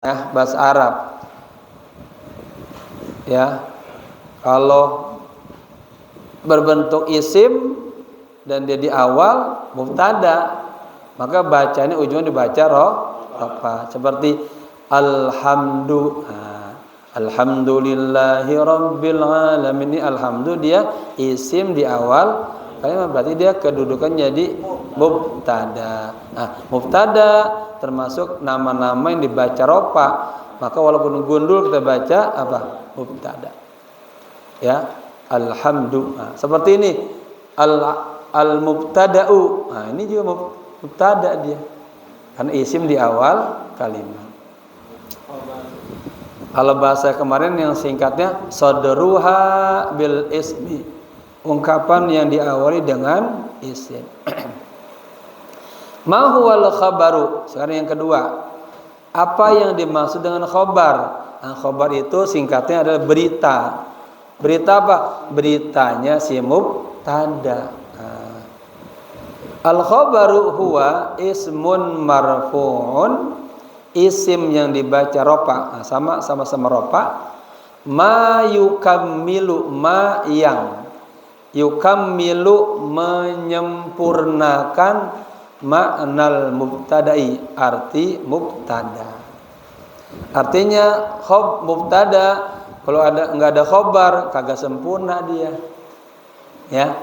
bahasa Arab. Ya. Kalau berbentuk isim dan dia di awal mubtada, maka bacanya ujungnya dibaca rofa. Seperti alhamdulillahi rabbil alamin. Ini alhamdu dia isim di awal kalimat, berarti dia kedudukan jadi mubtada. Nah, mubtada termasuk nama-nama yang dibaca rofa, maka walaupun gundul kita baca apa? Mubtada. Ya, alhamdu. Nah, seperti ini al-mubtada'u. Nah, ini juga mubtada dia. Karena isim di awal kalimat. Kalau bahasa kemarin yang singkatnya sadruha bil ismi. Ungkapan yang diawali dengan isim. Ma huwal khabaru. Sekarang yang kedua. Apa yang dimaksud dengan khabar? Nah, khabar itu singkatnya adalah berita. Berita apa? Beritanya si mubtada. Al-khabaru huwa ismun marfu'un, isim yang dibaca rofa. Nah, sama-sama rofa. Ma yukammilu, ma yang yukammilu menyempurnakan maknal mubtada'i, arti mubtada. Artinya mubtada kalau enggak ada khobar kagak sempurna dia. Ya.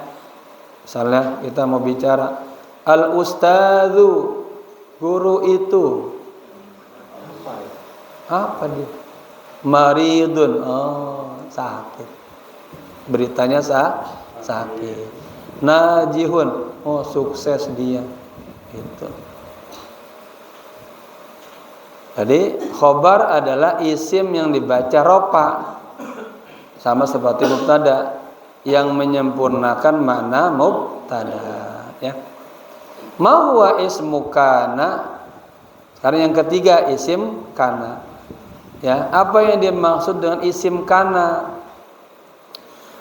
Misalnya kita mau bicara al ustadzu, guru itu. Apa dia? Maridun. Oh, sakit. Beritanya sakit. Najihun. Oh, sukses dia. Itu. Jadi khobar adalah isim yang dibaca rofa, sama seperti mubtada yang menyempurnakan makna mubtada. Ya. Ma huwa ismu kana. Sekarang yang ketiga isim kana. Ya, apa yang dimaksud dengan isim kana?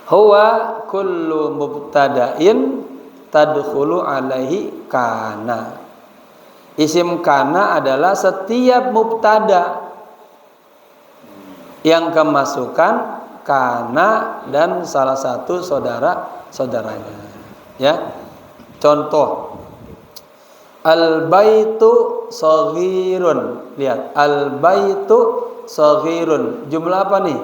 Huwa kullu mubtada'in tadkhulu alaihi kana. Isim kana adalah setiap mubtada yang kemasukan kana dan salah satu saudara-saudaranya. Ya. Contoh, al-baitu shaghirun. Lihat, al-baitu shaghirun. Jumlah apa nih?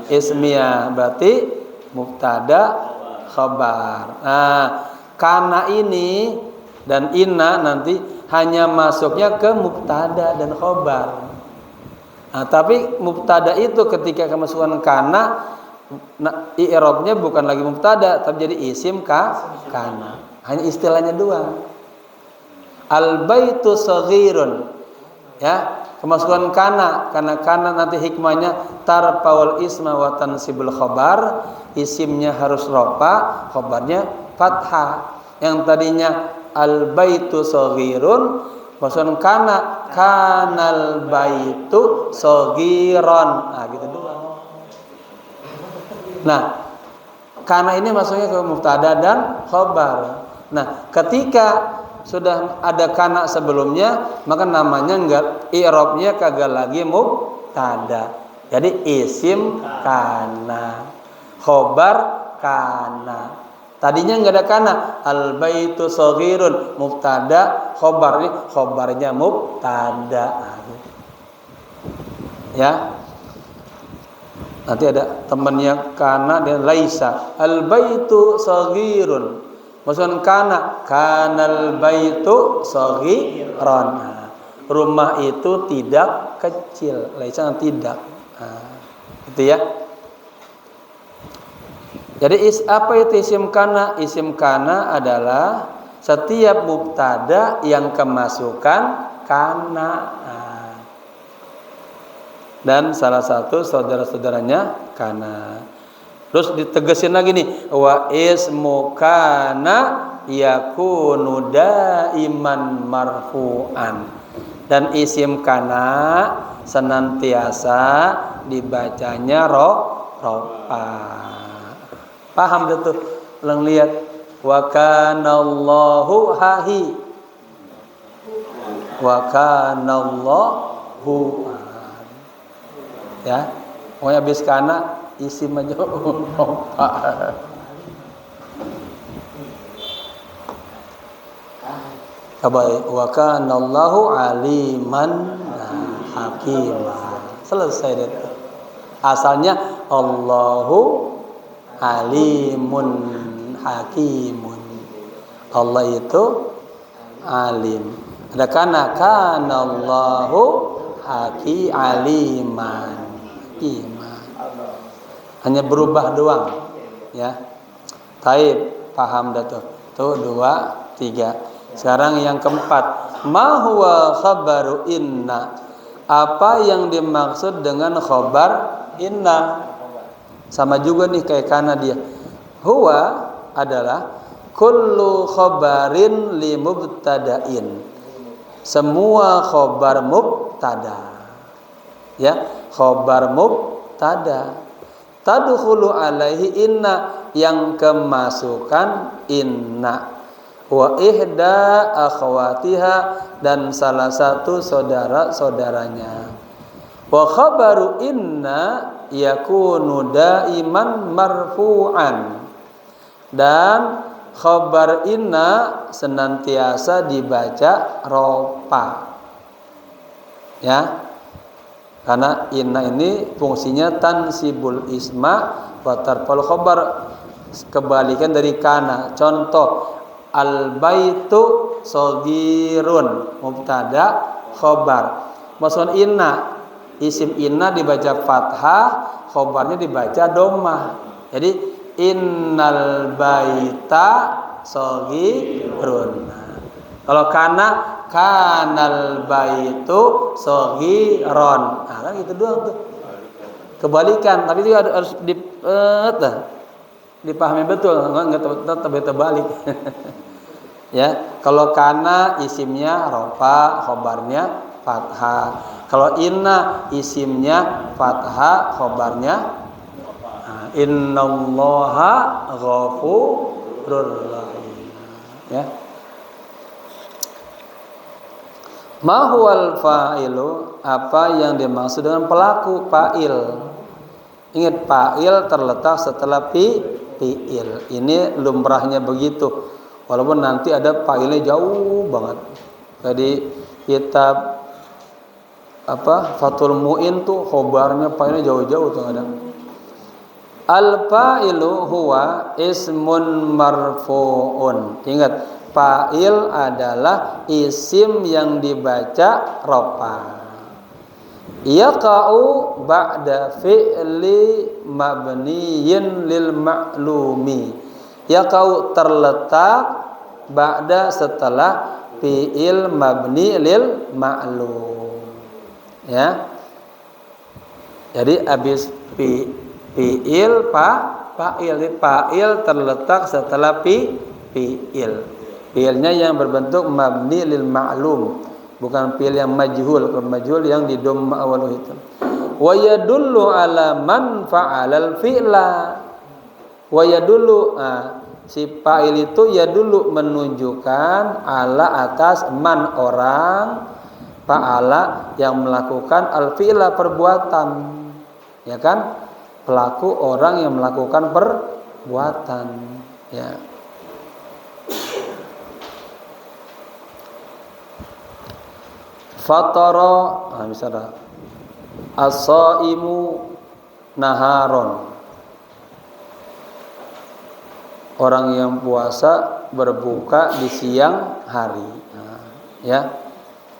Ismiyah. Berarti mubtada khabar. Nah, kana ini dan inna nanti hanya masuknya ke mubtada dan khobar. Nah, tapi mubtada itu ketika kemasukan kana, i'rabnya bukan lagi mubtada tapi jadi isim kana. Hanya istilahnya dua. Al baitu shaghirun. Ya, kemasukan kana, karena kana nanti hikmahnya tarfaul isma wa tansibul khabar, isimnya harus rofa, khabarnya fathah. Yang tadinya al baitu shaghirun, maksudnya kanal baitu shaghiran. Nah, gitu doang. Nah, kana ini maksudnya ke mubtada dan khabar. Nah, ketika sudah ada kana sebelumnya, maka namanya enggak, i'rabnya kagak lagi mubtada. Jadi isim kana, khabar kana. Tadinya enggak ada kana, al baitu shaghirun, mubtada, khabar, ini khabarnya mubtada. Ya. Nanti ada temannya kana dan laisa. Al baitu shaghirun. Maksudnya kanal baitu shaghiran. Rumah itu tidak kecil, laisa tidak. Nah, gitu ya. Jadi apa itu isim kana? Isim kana adalah setiap mubtada yang kemasukan kana. Nah, dan salah satu saudara-saudaranya kana. Terus ditegesin lagi nih, wa ismu kana yakunu daiman marfu'an. Dan isim kana senantiasa dibacanya rofa. Paham tuh? Ulang lihat. Wa kanallahu hahi. Wa kanallahu hu. Ya. Pokoknya habis kana isim aja rofa. Wa kana Allahu aliman hakimah. Selesai deh. Asalnya Allahu alimun hakimun. Allah itu alim. Ada kana Allahu aliman hakiman. Hanya berubah doang, ya. Taib, paham dah tuh. Tuh 2, 3. Sekarang yang keempat, ma huwa khabaru inna. Apa yang dimaksud dengan khabar inna? Sama juga nih kayak kana dia. Huwa adalah kullu khabarin li mubtada'in. Semua khabar mubtada. Ya, khabar mubtada. Tadkhulu alaihi inna, yang kemasukan inna. Wa ihda akhwatiha, dan salah satu saudara-saudaranya. Wa khabaru inna yakunu daiman marfu'an, dan khabar inna senantiasa dibaca rofa. Ya. Karena inna ini fungsinya tansibul isma wa tarful khabar, kebalikan dari kana. Contoh, al baitu shagirun, mubtada khabar. Maksud inna, isim inna dibaca fathah, khabarnya dibaca dhammah. Jadi innal baita shagirun. Kalau kana, kanal baitu shaghiron. Nah, kan gitu doang tuh. Kebalikan, tapi itu harus dipahami betul, enggak terbalik. Ya, kalau kana isimnya rofa, khobarnya fathah. Kalau inna isimnya fathah, khobarnya innallaha ghafurur rahim. Ya. Ma huwal fa'ilu, apa yang dimaksud dengan pelaku, fa'il. Ingat, fa'il terletak setelah fi'il. Ini lumrahnya begitu. Walaupun nanti ada fa'ilnya jauh banget. Jadi kitab Fathul Mu'in tuh khobarnya fa'ilnya jauh-jauh tuh kadang. Al fa'ilu huwa ismun marfu'un. Ingat, fa'il adalah isim yang dibaca rofa. Yaqa'u ba'da fi'li mabniyin lil ma'lumi. Yaqa'u terletak ba'da setelah fi'il mabni lil ma'lum. Ya. Jadi habis fi'il fa'il terletak setelah fi'il. Fi'ilnya yang berbentuk mabni lil ma'lum, bukan fi'il yang majhul. Kalau majhul yang di dhamma awal itu. Wa yadullu ala man fa'alal fi'la. Wa yadullu, si fa'il itu yadullu menunjukkan ala atas man orang, fa'ala yang melakukan al fi'la perbuatan. Ya kan? Pelaku orang yang melakukan perbuatan, ya. Fatara, misalnya as-shaimu naharon, orang yang puasa berbuka di siang hari. Ya,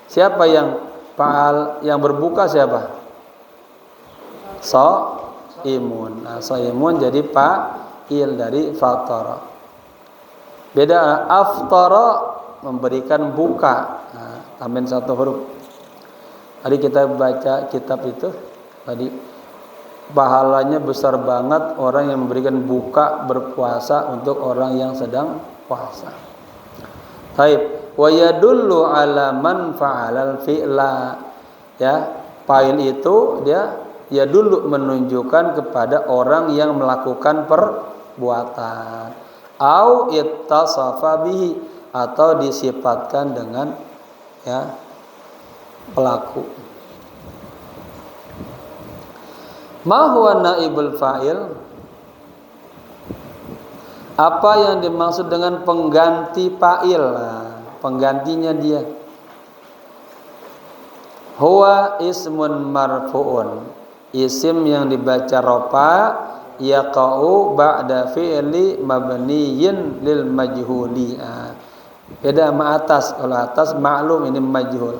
siapa yang fa'al, yang berbuka siapa? Shaimun. Shaimun jadi fa'il dari fatara. Beda aftara, memberikan buka, tambahin satu huruf. Tadi kita baca kitab itu, tadi pahalanya besar banget orang yang memberikan buka berpuasa untuk orang yang sedang puasa. Baik, wa yadullu ala man fa'alal fi'la. Ya, fa'il itu dia yadullu menunjukkan kepada orang yang melakukan perbuatan. Au ittasafa bihi, atau disifatkan dengan, ya, pelaku. Ma huwa naibul fa'il? Apa yang dimaksud dengan pengganti fa'il? Nah, penggantinya dia. Huwa ismun marfu'un. Isim yang dibaca rofa yaqa'u ba'da fi'li mabniyin lil majhuli. Beda sama atas. Kalau atas maklum, ini majhul.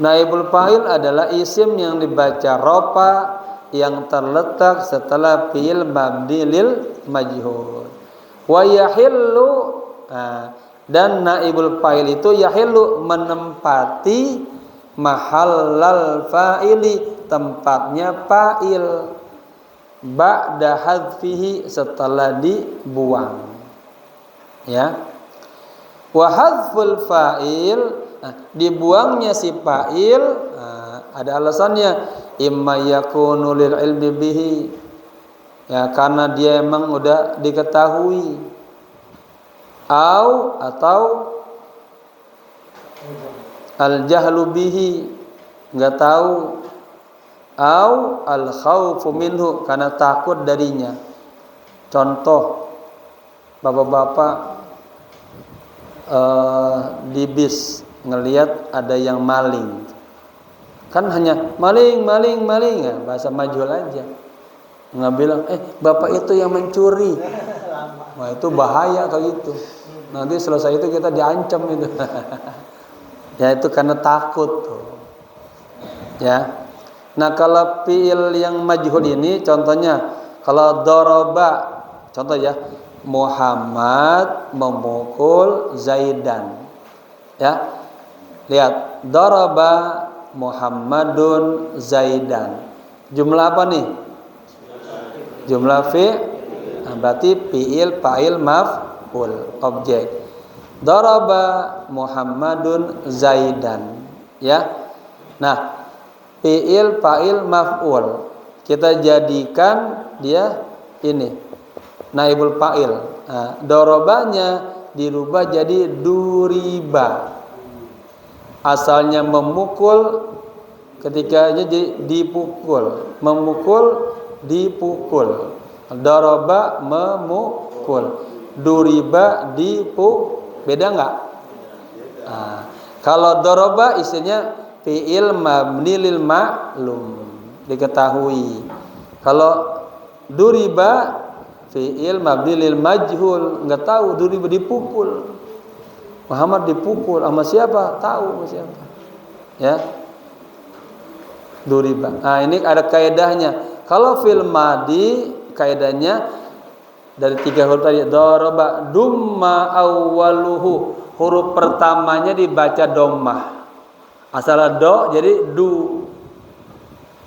Naibul fa'il adalah isim yang dibaca rofa yang terletak setelah fi'il mabni lil majhul. Wa yahillu, dan naibul fa'il itu yahillu, menempati mahallal fa'ili, tempatnya fa'il, ba'da hadfihi, setelah dibuang. Ya. Wa hadful fa'il, dibuangnya si fa'il, ada alasannya. Imma yakunu lil ilmi bihi, ya, karena dia emang udah diketahui, atau al jahlu bihi, nggak tahu, al khaufu minhu, karena takut darinya. Contoh, bapak-bapak di bis ngelihat ada yang maling, kan hanya maling ya, bahasa majhul aja, nggak bilang bapak itu yang mencuri. Wah, itu bahaya kalau itu. Nanti selesai itu kita diancam itu. Ya, itu karena takut tuh. Ya. Nah, kalau fi'il yang majhul ini contohnya, kalau daraba, contoh ya, Muhammad memukul Zaidan. Ya. Lihat, daraba Muhammadun Zaidan. Jumlah apa nih? Jumlah berarti fi'il, fa'il, maf'ul, objek. Daraba Muhammadun Zaidan. Ya. Nah, fi'il, fa'il, maf'ul, kita jadikan dia ini naibul fa'il. Darabanya dirubah jadi duriba. Asalnya memukul, ketika jadi dipukul. Memukul, dipukul. Daraba memukul, duriba dipukul. Beda enggak? Kalau daraba isinya fi'il mabni lil ma'lum, diketahui. Kalau duriba fi'il mabni lil majhul, enggak tahu. Duriba dipukul. Muhammad dipukul sama siapa? Tahu sama siapa. Ya. Duriba. Nah, ini ada kaidahnya. Kalau fil madi, kaidahnya dari 3 huruf tadi. Daraba dumma awwaluhu, huruf pertamanya dibaca dhammah. Asal do jadi du.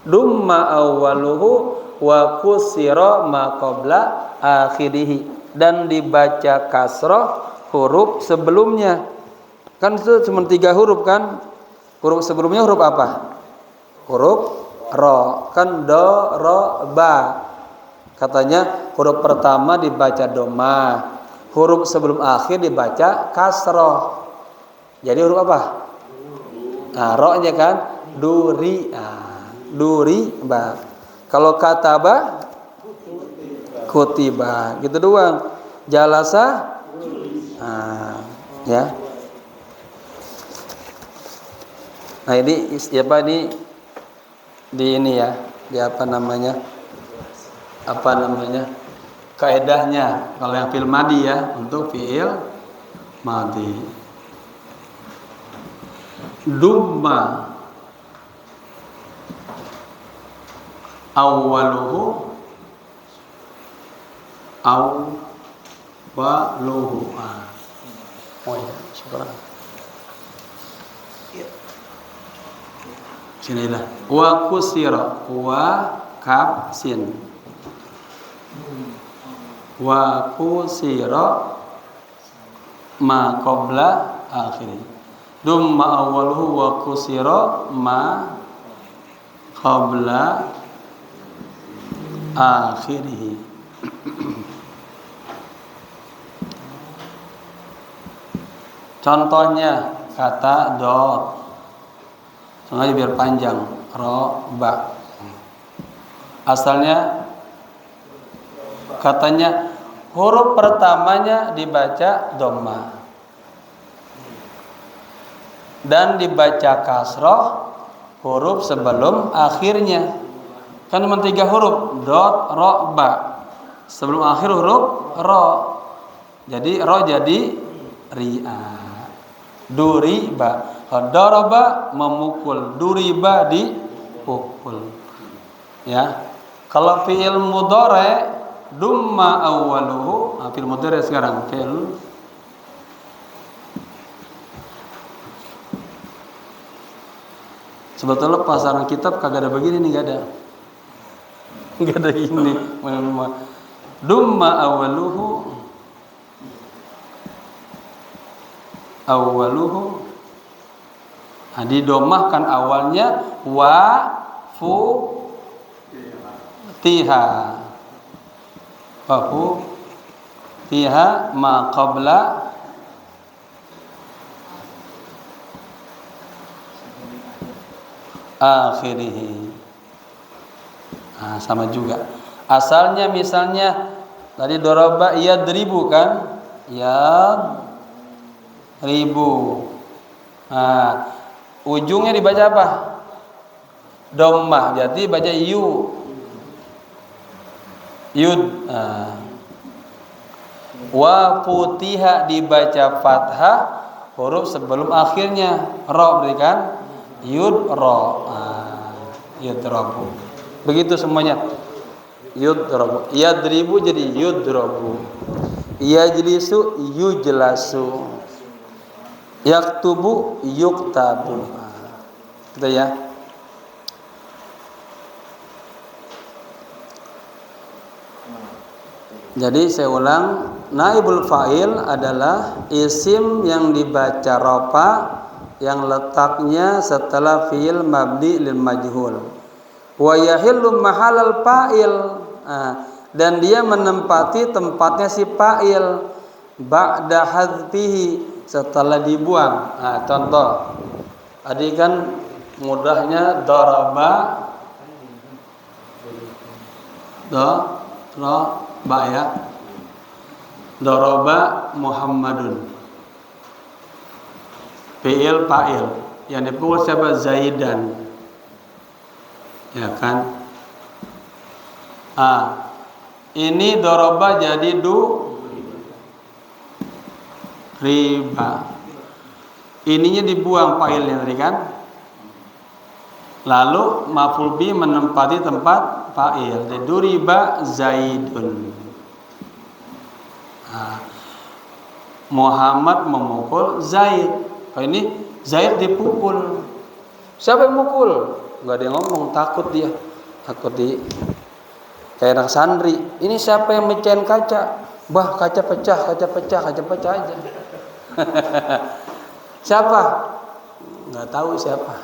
Dumma awwaluhu wa kusira ma qabla akhirih, dan dibaca kasrah huruf sebelumnya. Kan itu cuma 3 huruf kan? Huruf sebelumnya huruf apa? Huruf ro. Kan do, ro, ba. Katanya huruf pertama dibaca dhammah, huruf sebelum akhir dibaca kasroh. Jadi huruf apa? Ro-nya kan duri. Duri ba. Kalau kataba kutiba, gitu doang. Jalasa, ya. Nah, ini siapa ini di ini ya, di apa namanya kaedahnya. Kalau yang fi'il madi ya, untuk fi'il madi, dumma awwaluhu oh ya, syukur. Sinilah. Wa kusira, wa kaf sin. Wa kusira ma qabla akhiri. Dumma awwaluhu wa kusira ma qabla akhirih. Contohnya kata dot, sengaja biar panjang, ro, ba. Asalnya katanya huruf pertamanya dibaca dhamma dan dibaca kasroh huruf sebelum akhirnya. Kan cuma 3 huruf, dot, ro, ba. Sebelum akhir huruf ro. Jadi ro jadi ria. Duriba. Daraba memukul, duriba dipukul. Ya. Kalau fi'il mudhari dumma awwaluhu, fi'il mudhari sekarang fi'il sebetulnya pasaran kitab kagak ada begini nih, enggak ada. Enggak ada ini. Dumma awwaluhu didomahkan awalnya wa fu tiha ma qabla akhirih. Sama juga. Asalnya misalnya tadi doraba yadribu kan? Yadribu. Ujungnya dibaca apa? Dhammah. Jadi baca yud. Wa futiha dibaca fathah huruf sebelum akhirnya ra berikan yud ra. Yudrabu. Begitu semuanya. Yudrabu. Yadribu jadi yudrabu. Yajlisu yujlasu. Yaktubu yuktabu. Gitu ya. Jadi saya ulang, naibul fa'il adalah isim yang dibaca rafa yang letaknya setelah fi'il mabni lil majhul. Wa yahillu mahalal fa'il. Dan dia menempati tempatnya si fa'il ba'da hadzfihi setelah dibuang. Contoh. Tadi kan mudahnya daraba ya. Daraba Muhammadun. Fi'il fa'il. Yang dipukul siapa? Zaidan. Ya kan? Ini daraba jadi riba. Ininya dibuang fa'ilnya tadi kan? Lalu maf'ul bi menempati tempat fa'il. Duriba Zaidun. Muhammad memukul Zaid. Ini Zaid dipukul. Siapa yang mukul? Enggak ada yang ngomong, takut dia. Takut kayak anak santri. Ini siapa yang mecahin kaca? Bah, kaca pecah aja. Siapa? Enggak tahu siapa.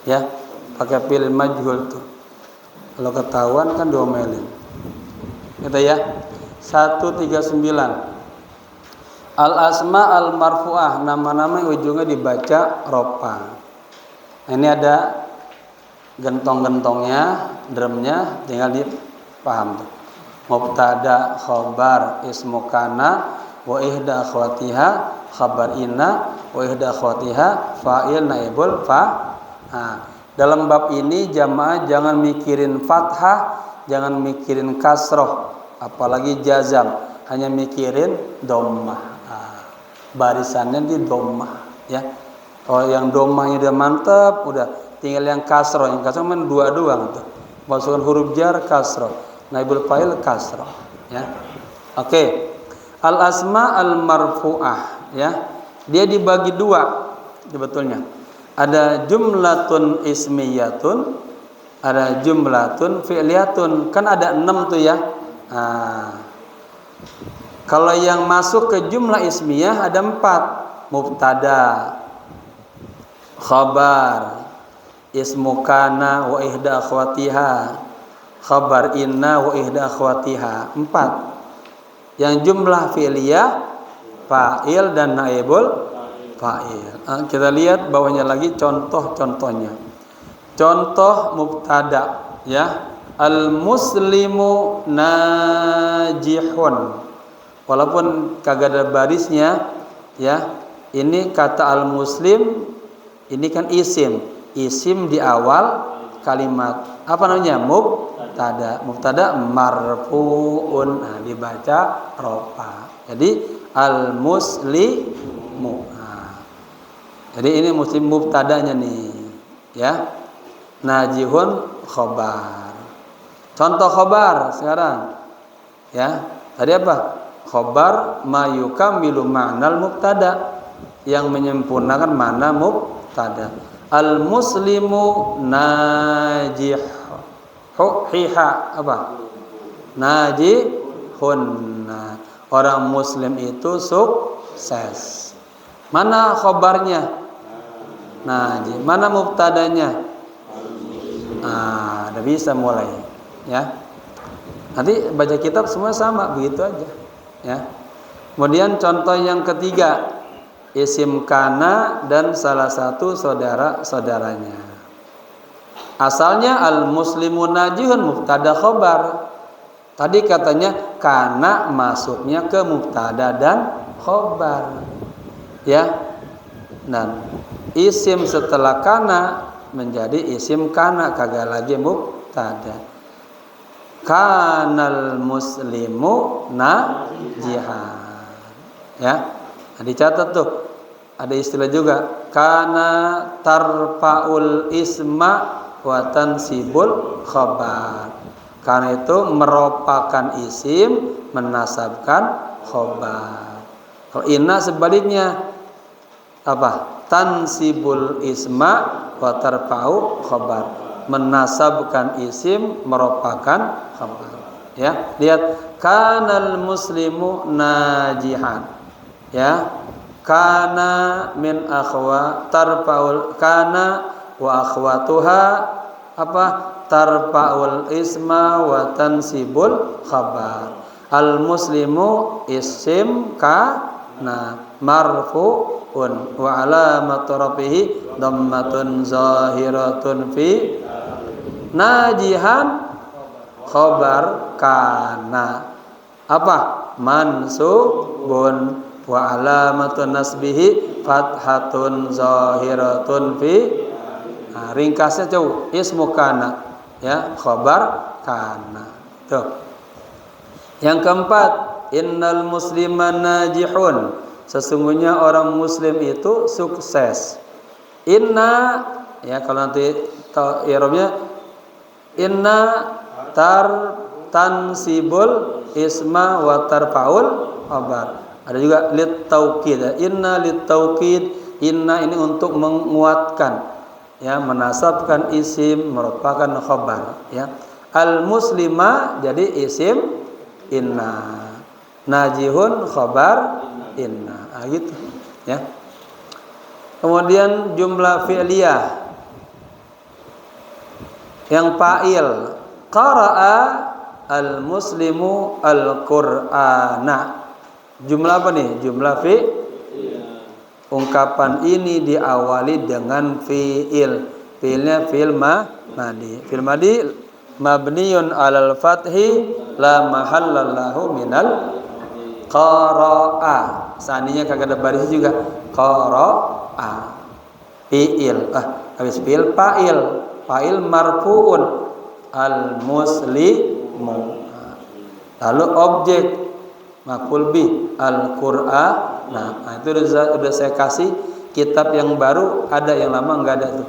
Ya, pakai fi'il majhul tuh. Kalau ketahuan kan diomelin. Gitu ya. 139. Al asma al marfu'ah, nama-nama yang ujungnya dibaca ropa. Ini ada gentong-gentongnya, drumnya, tinggal dipaham tuh. Mubtada, khobar, ismu kana, wa ihda akhwatiha, khabar inna, wa ihda akhwatiha, fa'il naibul fa. Dalam bab ini jamaah jangan mikirin fathah, jangan mikirin kasroh, apalagi jazam, hanya mikirin dhammah. Barisannya di dhammah, ya. Kalau yang dhammahnya udah mantap, udah tinggal yang kasroh. Yang kasroh kan dua doang tuh. Masukkan huruf jar kasroh, naibul fa'il kasroh, ya. Oke. Al asma al marfu'ah, ya. Dia dibagi dua sebetulnya. Ada jumlatun ismiyatun, ada jumlatun fi'liyatun. Kan ada 6 tuh ya. Kalau yang masuk ke jumlah ismiyah ada 4. Mubtada, khabar, ismu kana wa ihda akhwatiha, khabar inna wa ihda akhwatiha. 4. Yang jumlah fi'liyah fa'il dan naibul fa'il. Kita lihat bawahnya lagi contoh-contohnya. Contoh mubtada ya. Al-muslimu najihun. Walaupun kagak ada barisnya ya. Ini kata al-muslim ini kan isim. Isim di awal kalimat. Apa namanya? Mubtada. Mubtada marfu'un. Nah, dibaca rofa. Jadi al-muslimu. Nah, jadi ini muslim mubtadanya nih ya. Najihun khobar. Contoh khobar sekarang ya. Tadi apa? Khobar mayukamilu ma'nal mubtada, yang menyempurnakan makna mubtada. Al muslimu najih. Hiha apa? Najihun. Orang muslim itu sukses. Mana khobarnya? Najih. Mana mubtadanya? Udah bisa mulai ya. Nanti baca kitab semua sama begitu aja ya. Kemudian contoh yang ketiga, isim kana dan salah satu saudara-saudaranya. Asalnya al muslimun najihun mubtada khobar. Tadi katanya kana masuknya ke mubtada dan khobar ya. Dan isim setelah kana menjadi isim kana, kagak lagi mubtada. Kanal muslimu najihan ya. Nah, dicatat tuh, ada istilah juga kana tarfaul isma wa tansibul khabar. Karena itu merupakan isim menasabkan khobar. Kalau inna sebaliknya apa? Tansibul isma wa tarfa'u khabar. Menasabkan isim merupakan khabar. Ya, lihat kanal muslimu najihan. Ya. Kana min akhwa tarfa'ul kana wa akhwatuha apa? Tarfa'ul isma wa tansibul khabar. Al muslimu isim kana marfu'un wa alamatu rafihi dhammatun zahiratun fi najihan khabar kana apa? Mansubun wa alamatun nasbihi fathatun zahiratun fi. Nah, ringkasnya coba ismu kana ya, khabar kana. Tuh. Yang keempat, innal musliman najihun. Sesungguhnya orang muslim itu sukses. Inna ya, kalau nanti i'rabnya inna tansibul isma wa tarfaul khabar. Ada juga lit taukid. Inna lit taukid. Inna ini untuk menguatkan ya, menasabkan isim merupakan khabar ya. Al muslima jadi isim inna. Najihun khabar inna. Gitu ya. Kemudian jumlah fi'liyah yang fa'il, qara'a al muslimu al qur'ana. Jumlah apa nih? Jumlah ungkapan ini diawali dengan fi'il. Fi'ilnya fi'il madi. Fi'il madi mabniun 'alal fathi la mahallallahu minal qara'a. Seandainya kagak ada baris juga qara'a. Fi'il. Habis fi'il fa'il marfu'un al muslimu. Lalu objek maf'ul bih al-Qur'an. Nah, itu udah saya kasih kitab yang baru, ada yang lama enggak ada tuh.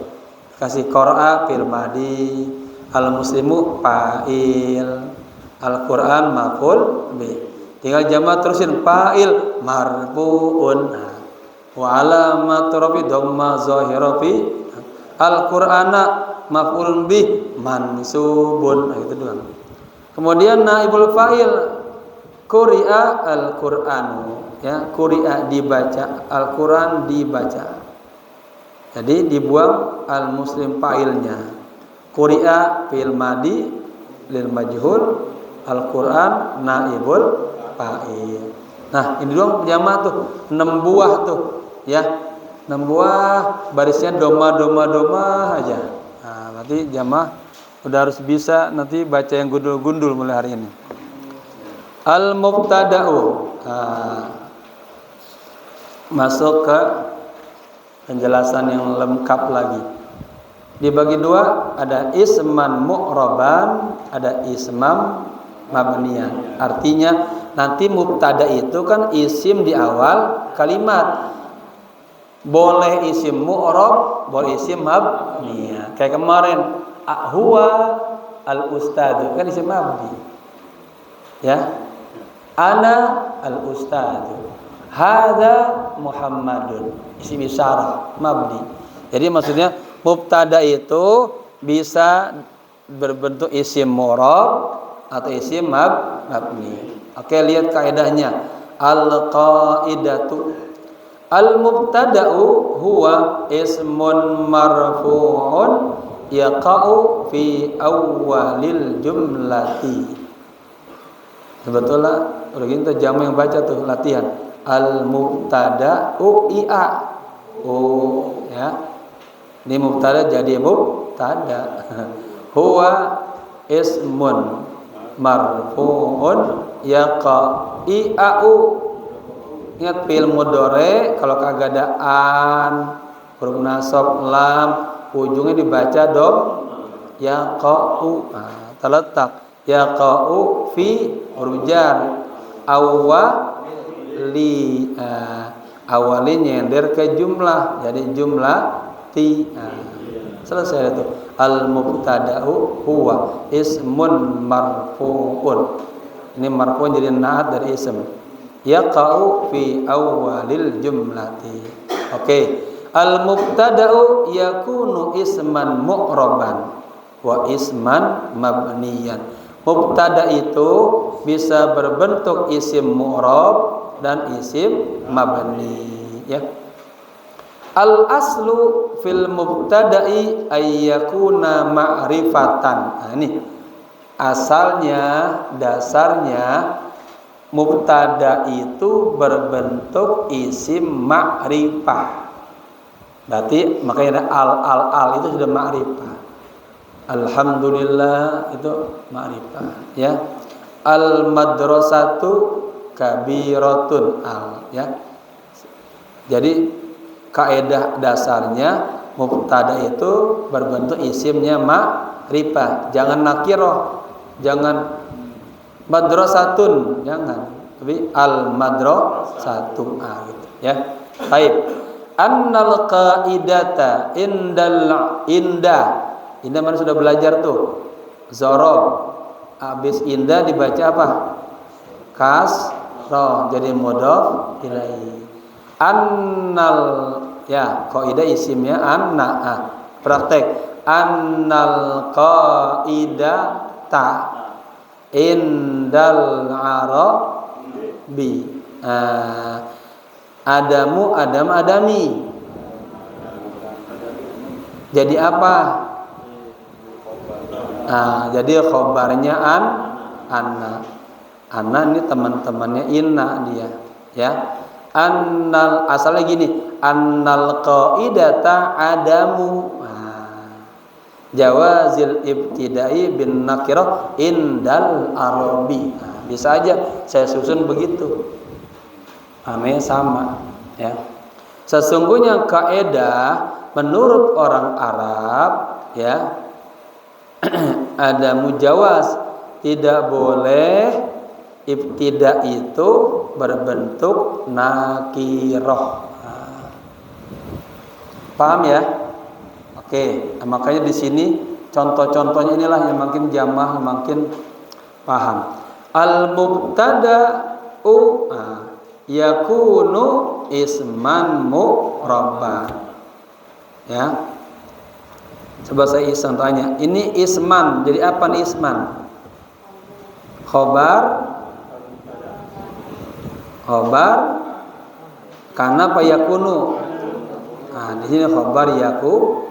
Kasih qara'a fi'il madi, al-muslimu fa'il, al-Qur'an maf'ul bih. Tinggal jamak terusin fa'il marfu'un. Wa alamat rafi dhamma zahira fi al-Qur'ana maf'ulun bih mansubun. Nah, gitu doang. Kemudian naibul fa'il quri'a al-Qur'anu ya, quri'a dibaca, Al-Qur'an dibaca. Jadi dibuang al-muslim fa'ilnya. Quri'a fi'il madi lil majhul, Al-Qur'an naibul fa'il. Nah, ini doang jamak tuh, 6 buah tuh ya. 6 buah barisnya doma aja. Nah, berarti jamaah udah harus bisa nanti baca yang gundul-gundul mulai hari ini. Al-mubtada'u. Masuk ke penjelasan yang lengkap lagi. Dibagi dua, ada isman mu'raban, ada ismam mabniyan. Artinya nanti mubtada itu kan isim di awal kalimat. Boleh isim mu'rab, boleh isim mabniyan. Kayak kemarin, huwa al-ustadu kan isim mabni. Ya. Ana al-ustadu. Hadza Muhammadun. Isim isyarah mabni. Jadi maksudnya mubtada itu bisa berbentuk isim mu'rab atau isim mabni. Oke, lihat kaidahnya. Al-qaidatu al-mubtada'u huwa ismun marfu'un yaqa'u fi awwalil jumlati. Sebetulnya udah gitu jamu yang baca tuh latihan. Al-mubtada'u ia. Oh, ya. Ini mubtada jadi mubtada. Huwa ismun marfu'un yaqa'u. Ingat fi'il mudhari kalau kagak ada an, huruf nasab, lam, ujungnya dibaca dom yaqa'u. Nah, terletak yaqa'u fi huruf jar awwali. Awalin nyender ke jumlah jadi jumlah ti. Selesai itu. Al-mubtada'u huwa ismun marfu'un. Ini marfu'un jadi naat dari ism. Yaqa'u fi awwalil jumlati. Oke. Al-mubtada'u yakunu isman mu'raban wa isman mabniyan. Mubtada itu bisa berbentuk isim mu'rab dan isim mabni, ya. Al aslu fil mubtada'i ayyakuna ma'rifatan. Nah, ini asalnya, dasarnya mubtada itu berbentuk isim ma'rifah. Berarti makanya ada al itu sudah ma'rifah. Alhamdulillah itu ma'rifah, ya. Al madrasatu kabiratun al, ya. Jadi kaidah dasarnya mubtada itu berbentuk isimnya ma'rifah. Jangan nakirah, jangan madrasatun, jangan. Tapi al madrasatu gitu, ya. Baik. Annal qaidata indah mana sudah belajar tuh. Zorob. Habis indah dibaca apa? Kasrah. Jadi mudhof ilaihi. Annal, ya, qaidah isimnya anna. Praktek. Annal qaidata indal arabi. Adamu adam adami. Jadi apa? Jadi khobarnya anna. Anna ini teman-temannya inna dia, ya. Annal asalnya gini, annal qaidata adamu. Jawazil ibtidai bin nakirah indal arabi. Bisa aja saya susun begitu. Namanya sama, ya. Sesungguhnya kaidah menurut orang Arab, ya, ada mujawaz, tidak boleh ibtida itu berbentuk nakirah. Paham ya? Oke, makanya di sini contoh-contohnya inilah yang makin jamaah makin paham. Al-mubtada'u yakunu isman mu'rabban. Ya. Coba saya iseng tanya, ini isman, jadi apa nih isman? Khobar karena apa yakunu? Di sini khobar yaku.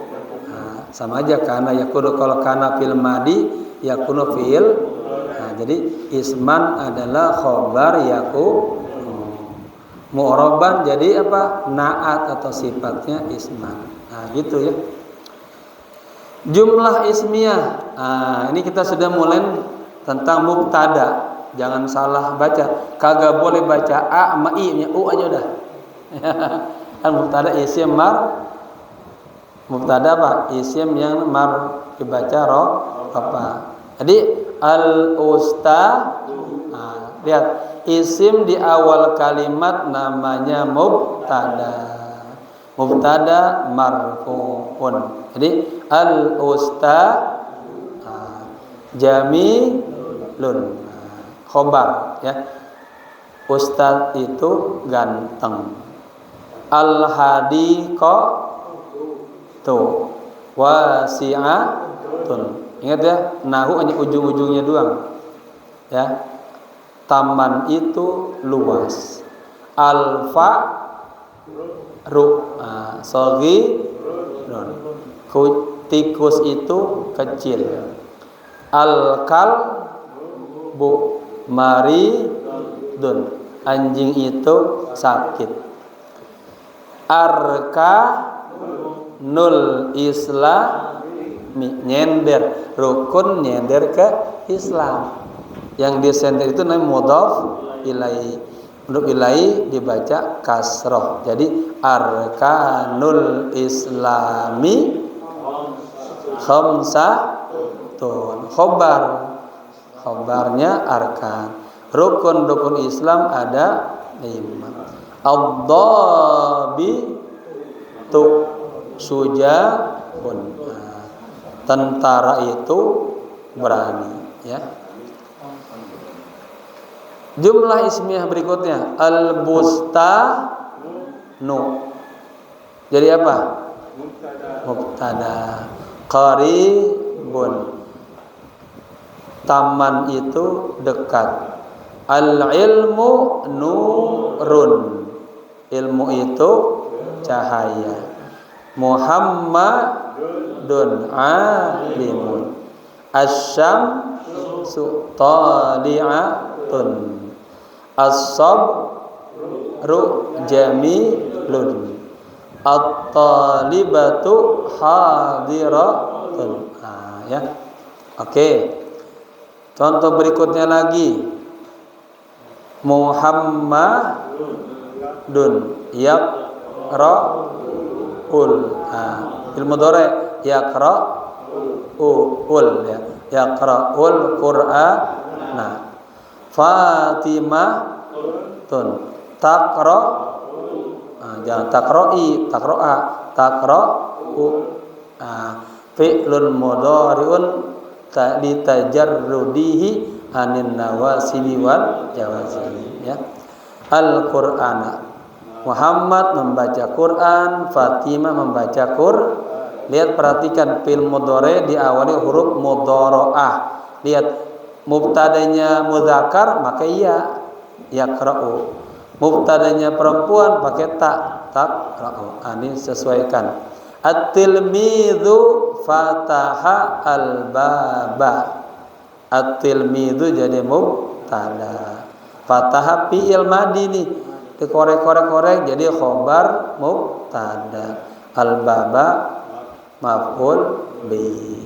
Sama aja karena yakunu, kalau karena fil madi yakunu fil. Jadi isman adalah khobar yaku. Mu'raban jadi apa? Naat atau sifatnya isman. Gitu ya. Jumlah ismiyah. Ini kita sudah mulai tentang mubtada. Jangan salah baca. Kagak boleh baca a ma i, u aja udah. Kan mubtada isim mubtada apa? Isim yang dibaca apa? Jadi al ustaz. Lihat isim di awal kalimat namanya mubtada. Mubtada marfu'un. Jadi al ustaz jamilun. Khobar ya. Ustaz itu ganteng. Al hadiqatu wasi'atun. Ingat ya, nahu hanya ujung-ujungnya doang. Ya. Taman itu luas. Alfa tikus itu kecil. Al-kalbu maridun, anjing itu sakit. Arkanul islami, nyender, rukun nyender ke Islam. Yang disender itu namanya mudhaf ilaihi. Mudhaf ilaihi dibaca kasroh. Jadi arkanul islami khamsatun. Khobarnya arkan. Rukun Islam ada 5. Ad-dhabitu syuja'un. Tentara itu berani ya. Jumlah ismiyah berikutnya al-bustanu. Jadi apa? Mubtada. Qaribun. Taman itu dekat. Al-ilmu nurun. Ilmu itu cahaya. Muhammadun alimun. Asy-syamsu tali'atun. As-sabru jamilun. At-talibatu hadiratun. Ya. Oke. Contoh berikutnya lagi. Muhammadun yaqra'ul. Ilmu dore yaqra'ul ya. Yaqra'ul Qur'an. Fatimah tun takro, jangan takro'i, takra'u. Fi'lun mudhari'un litajarrudihi anin nawasibi wal jawazim ya. Al-Qur'ana, Muhammad membaca Quran, Fatimah membaca Quran. Lihat, perhatikan fi'il mudhari diawali huruf mudhara'ah. Lihat, mubtadanya mudzakkar maka iya yaqra'u. Mubtadanya perempuan pakai taqra'u. Ini sesuaikan. At-tilmidzu fataha al-baba. At-tilmidzu jadi mubtada. Fataha fi'il madhi nih. Dikorek-korek jadi khobar mubtada. Al-baba maf'ul bi.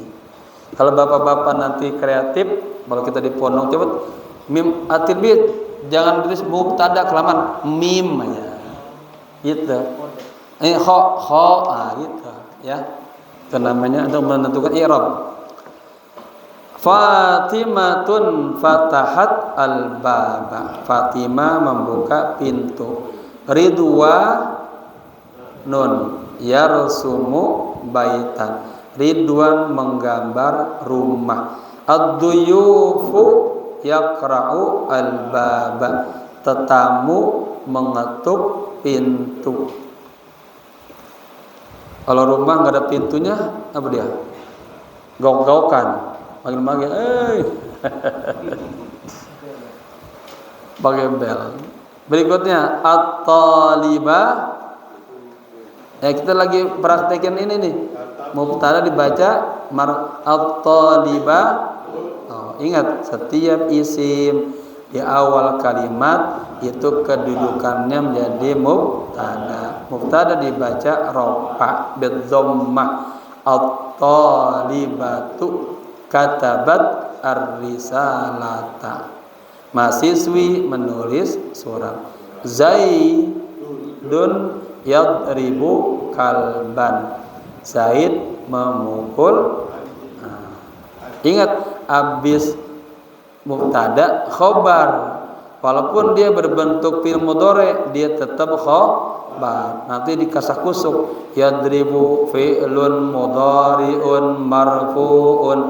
Kalau bapak-bapak nanti kreatif, kalau kita di pondok cepet mim atilbid, jangan tulis mubtada kelamaan mim aja. Gitu. Kho gitu ya. Itu namanya untuk menentukan i'rab. Fatimatun fatahat al-baba. Fatimah membuka pintu. Ridwanun yarsumu baitan. Ridwan menggambar rumah. Ad-duyufu yaqra'u al-baba. Tetamu mengetuk pintu. Kalau rumah nggak ada pintunya, apa dia? Gok-gokan, manggil-manggil, pakai bel. Berikutnya at-talibah. Ya, kita lagi praktekin ini nih. Mubtada dibaca at-talibah. Ingat, setiap isim di awal kalimat itu kedudukannya menjadi mubtada. Mubtada dibaca rafa bidzammah. At-talibatu katabat ar-risalata. Mahasiswi menulis surat. Zaidun yadribu kalban. Zaid memukul. Ingat, abis mubtada khobar, walaupun dia berbentuk fi'il mudhari dia tetap khobar. Nanti dikasah kusuk, yadribu fi'lun mudhari'un marfu'un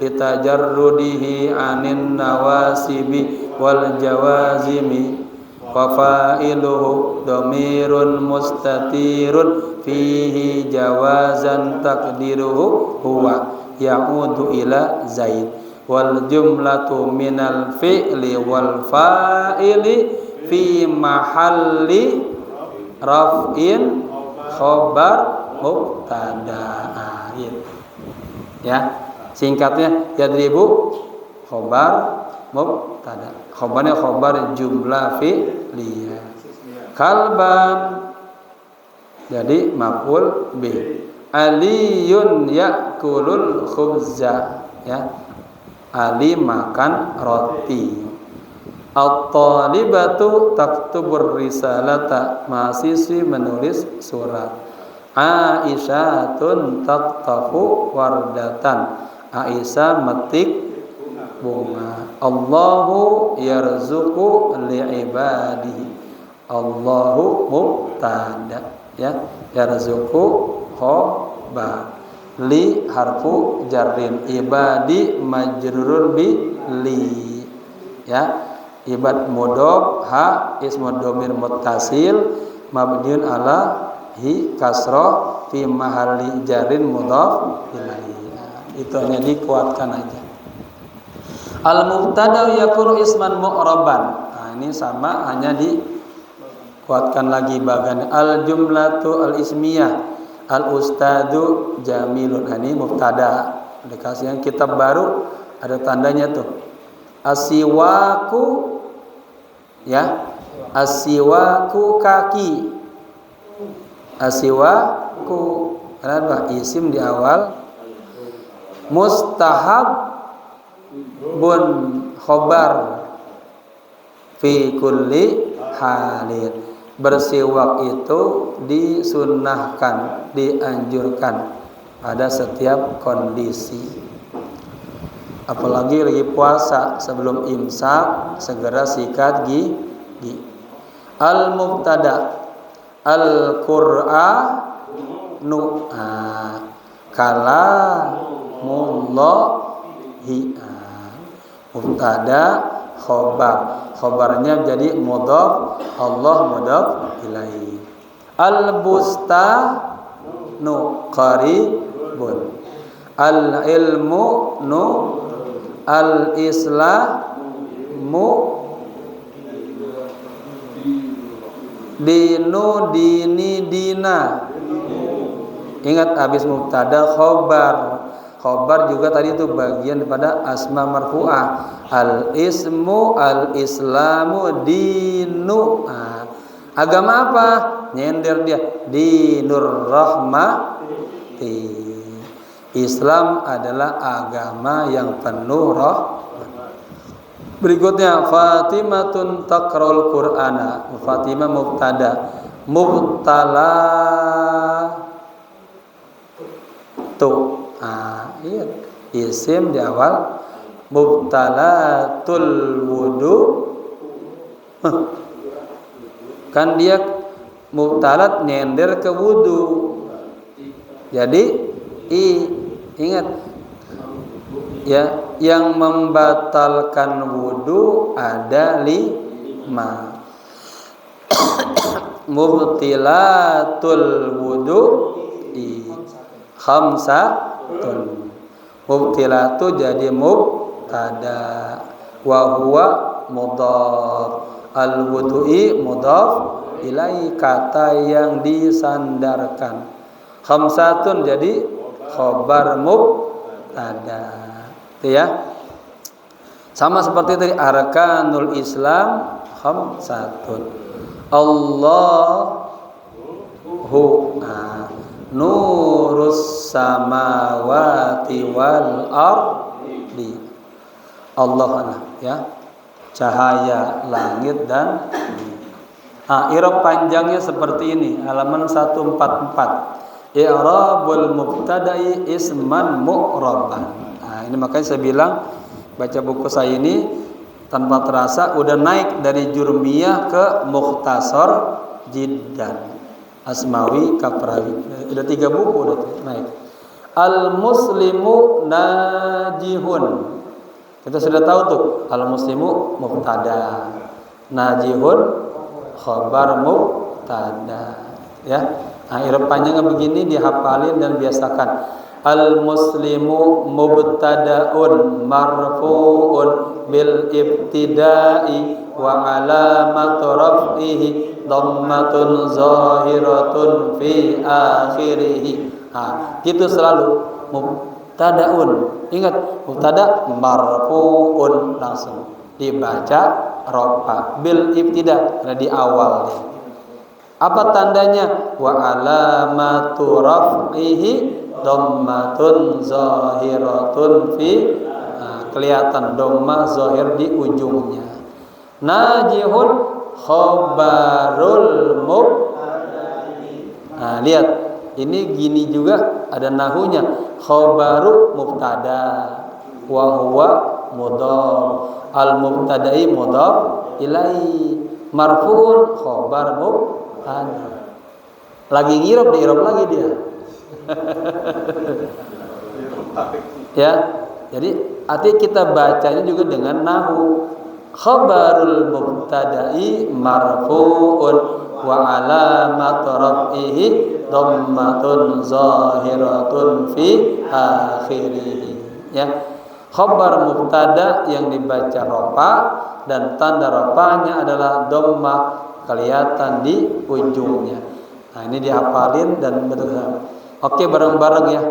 litajarrudihi anin nawasibi wal jawazimi wa fa'iluhu dhamirun mustatirun fihi jawazan taqdiruhu huwa ya'udu ila Zaid. Wal jumlatu minal fi'li wal fa'ili fi mahalli raf'in khobar mubtada. Ya, singkatnya yadribu khobar mubtada. Khobarnya khobar jumlah fi'liyah. Kalban jadi maf'ul bih. Aliyun ya'kulul khubza, ya. Ali makan roti. At-talibatu taktubur risalata. Mahasiswi menulis surat. Aisyatun taktafu wardatan. Aisyah metik bunga. Allahu yarzuqu li'ibadihi. Allahu mubtada, ya. Yarzuqu khobar. Li harfu jarrin, ibadi majrurun bi li, ya. Ibad mudhof, ha ismu dhamir muttasil mabniun ala hi kasrah fi mahalli jarrin mudhof ilaihi. Itu hanya dikuatkan aja. Al mubtada yakunu isman mu'raban. Nah, ini sama, hanya dikuatkan lagi bagian al jumlatu al ismiyah. Al ustadu jamilun. Ini mubtada. Dikasih yang kitab baru ada tandanya tuh. Asiwaku, ya. Asiwaku kaki. Asiwaku. Kenapa? Isim di awal. Mustahab bun khobar fi kulli halin. Bersiwak itu disunnahkan, dianjurkan pada setiap kondisi. Apalagi lagi puasa, sebelum imsak segera sikat gigi. Al mubtada al qur'anu kalamullahi. Mubtada khobar. Khobarnya jadi mudhaf, Allah mudhaf ilaihi. Al bustanu qaribun. Al ilmu nu. Al islamu dinu dini dina. Ingat, habis mubtada khobar. Khobar juga tadi itu bagian daripada asma marfu'ah. Al ismu al islamu dinu. Agama apa? Nyender dia. Dinur rahmati. Islam adalah agama yang penuh rahmat. Berikutnya Fatimatun taqra'ul Qur'ana. Fatimah mubtada. Mubtala tu. Iya. Isim di awal. Mubtalatul wudu. Kan dia mubtalat nyender ke wudu. Jadi ingat ya, yang membatalkan wudu ada 5. Mubtilatul wudu khamsatun. Mubtilatu jadi mubtada wa huwa mudhaf. Al wudu'i mudhaf ilai, kata yang disandarkan. Khamsatun jadi khobar mubtada. Itu ya. Sama seperti tadi arkanul Islam khamsatun. Allahu nurus samawati wal ardi. Allah ya, cahaya langit dan bumi. I'rab panjangnya seperti ini, halaman 144. I'rabul mubtada'i isman mu'raban. Ini makanya saya bilang baca buku saya ini tanpa terasa udah naik dari Jurmiyah ke Mukhtasar Jiddan, Asmawi, Kaprawi. Udah 3 buku udah naik. Al-muslimu najihun. Kita sudah tahu tuh, al-muslimu mubtada, najihun khabar mubtada, ya. I'rab panjangnya begini dihafalin dan biasakan. Al-muslimu mubtada'un marfu'un bil ibtida'i wa alamat raf'ihi dhammatun zahiratun fi akhirih. Gitu selalu. Mubtada'un. Ingat, mubtada marfu'un langsung dibaca rafa bil ibtida, karena di awal. Apa tandanya? Wa alamatu raf'ihi dhammatun zahiratun fi, kelihatan dhammah zahir di ujungnya. Najihun khabarul mubtada'i. Lihat, ini gini juga ada nahunya. Khabaru mubtada wa huwa mudhaf, al mubtada'i mudhaf ilaihi, marfu'un khabar mubtada. Lagi ngirab diirab lagi dia. Ya, jadi arti kita bacanya juga dengan nahu. Khabarul mubtada'i marfu'un wa alamat raf'ihi dhammatun zahiratun fi akhirih. Ya, khabar mubtada yang dibaca rafa dan tanda rafanya adalah dhammah, kelihatan di ujungnya. Ini dihafalin dan betul. Oke, bareng-bareng ya.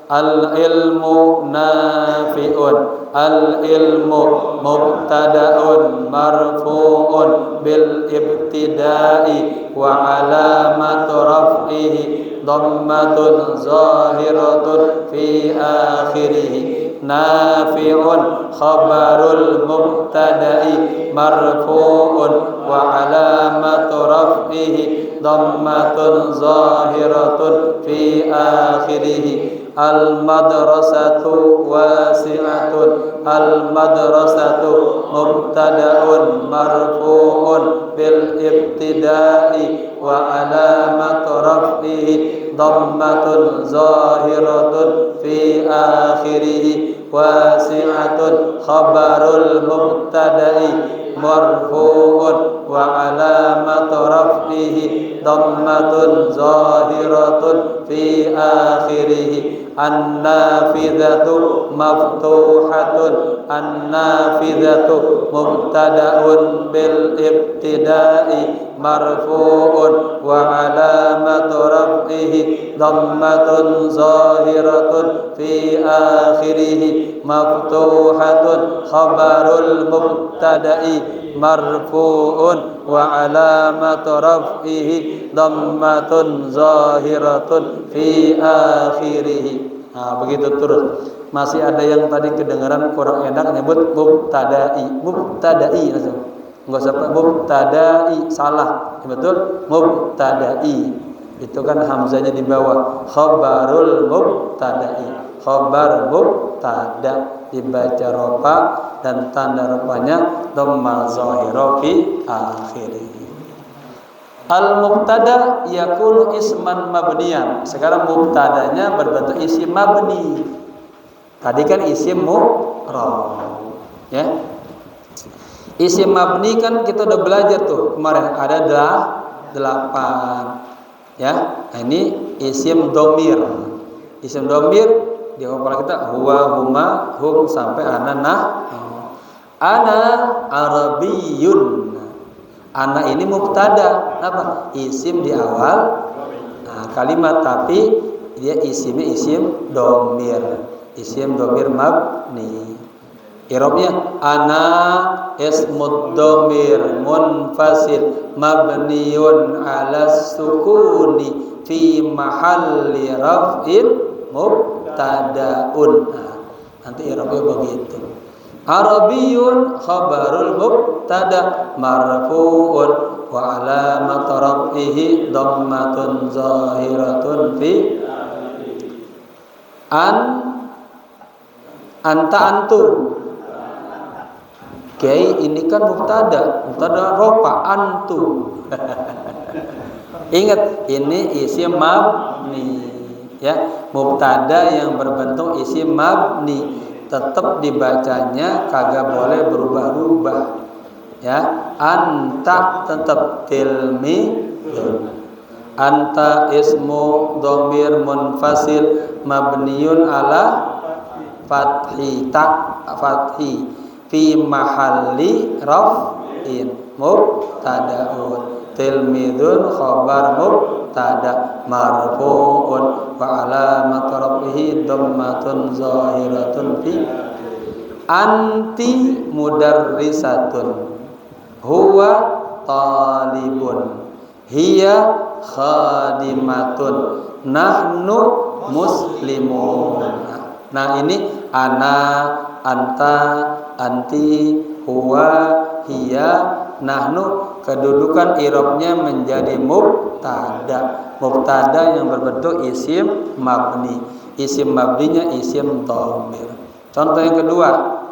Al-ilmu nafi'un, al-ilmu mubtada'un marfu'un bil ibtida'i wa alamat raf'ihi dhammatun zahiratun fi akhirih. Nafi'un khabarul mubtada'i marfu'un wa alamat raf'ihi dhammatun zahiratun fi akhirih. Al-madrasatu wasi'atun, al-madrasatu mubtada'un marfu'un bil ibtida'i wa alamat raf'ihi dhammatun zahiratun fi akhirih. Wasi'atun khabarul mubtada'i marfu'un wa alamat raf'ihi dhammatun zahiratun fi akhirih. An-nafidhatu maftuhatun, an-nafidhatu mubtada'un bil ibtida'i marfu'un wa alamat raf'ihi dhammatun zahiratun fi akhirih. Maftuhatun khabarul mubtada'i marfu'un wa alamat raf'ihi dhammatun zahiratun fi akhirih. Begitu terus. Masih ada yang tadi kedengaran kurang enak nyebut mubtada'i. Mubtada'i langsung. Enggak usah mubtada'i, salah. Betul? Mubtada'i. Itu kan hamzanya di bawah. Khabarul mubtada'i. Khabar mubtada dibaca rafa dan tanda rafanya dhammah zahirah fi akhirih. Al-mubtada yakunu isman mabniyan. Sekarang mubtadanya berbentuk isim mabni. Tadi kan isim mufrad. Ya. Isim mabni kan kita udah belajar tuh kemarin, ada 8. Ya. Ini isim domir. Isim domir di kepala kita huwa, huma, hum sampai ana, nah. Ana Arabiyun. Ana ini mubtada, apa? Isim di awal kalimat, tapi dia isimnya isim domir, isim domir mabni. I'rabnya ana ismud dhamir munfasil mabniun 'ala sukuni fi mahalli raf'in mubtada'un. Nah, nanti i'rabnya begitu. Arabiyyun khabarul mubtada marfu'un wa 'alamat raf'ihi dhammatun zahiratun fi anta antum. Oke, ini kan mubtada rofa antum. Ingat, ini isim mabni ya. Mubtada yang berbentuk isim mabni tetap dibacanya kagak boleh berubah-ubah ya. Anta tetap tilmidun. Anta ismu dhamir munfasil mabniun ala fathi fi mahalli raf'in mubtada'un. Tilmidun khabar mubtada marfu'un wa 'alamat raf'ihi dhammatun zahiratun fi. Anti mudarrisatun huwa talibun hiya khadimatun nahnu muslimun. Nah, ini ana, anta, anti, huwa, hiya, nahnu, kedudukan i'rabnya menjadi mubtada. Mubtada yang berbentuk isim mabni. Isim mabninya isim dhamir. Contoh yang kedua.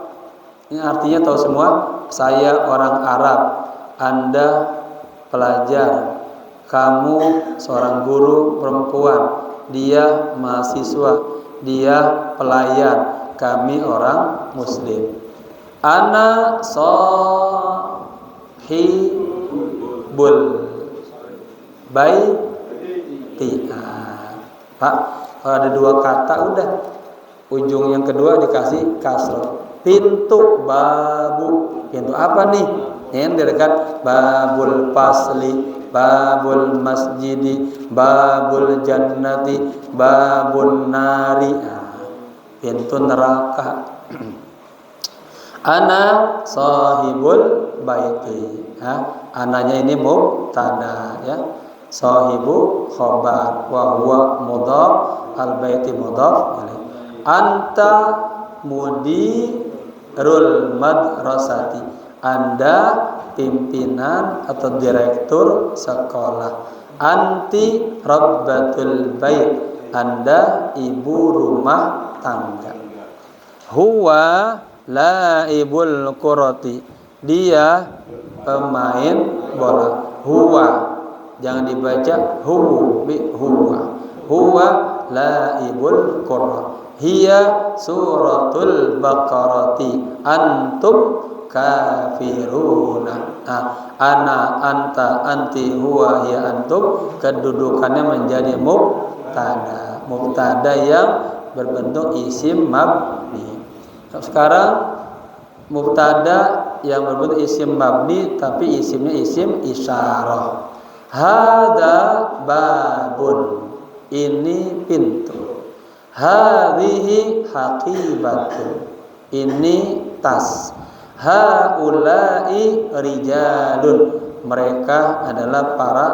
Ini artinya tahu semua. Saya orang Arab, Anda pelajar, kamu seorang guru perempuan, dia mahasiswa, dia pelayan, kami orang muslim. Ana sahibul baiti. Pak, kalau ada dua kata udah ujung yang kedua dikasih kasroh. Pintu, babu. Pintu apa nih? Yang direkat babul fasli, babul masjidi, babul jannati, babun nari. Pintu neraka. Ana sahibul baiti. Ananya ini mubtada ya. Sahibu khabar wa huwa mudhaf, al baiti mudhaf ilaih. Anta mudirul madrasati. Anda pimpinan atau direktur sekolah. Anti rabbatul bait. Anda ibu rumah tangga. Huwa laibul qurati. Dia pemain bola. Huwa, jangan dibaca huwa. Huwa laibul qurati. Hiya suratul baqarati. Antum kafiruna. Ana, anta, anti, huwa, hiya, antum, kedudukannya menjadi mubtada. Mubtada yang berbentuk isim mabni. Sekarang mubtada yang berbentuk isim mabni tapi isimnya isim isyarah. Hada babun. Ini pintu. Hadhihi haqibatun. Ini tas. Haulai rijalun. Mereka adalah para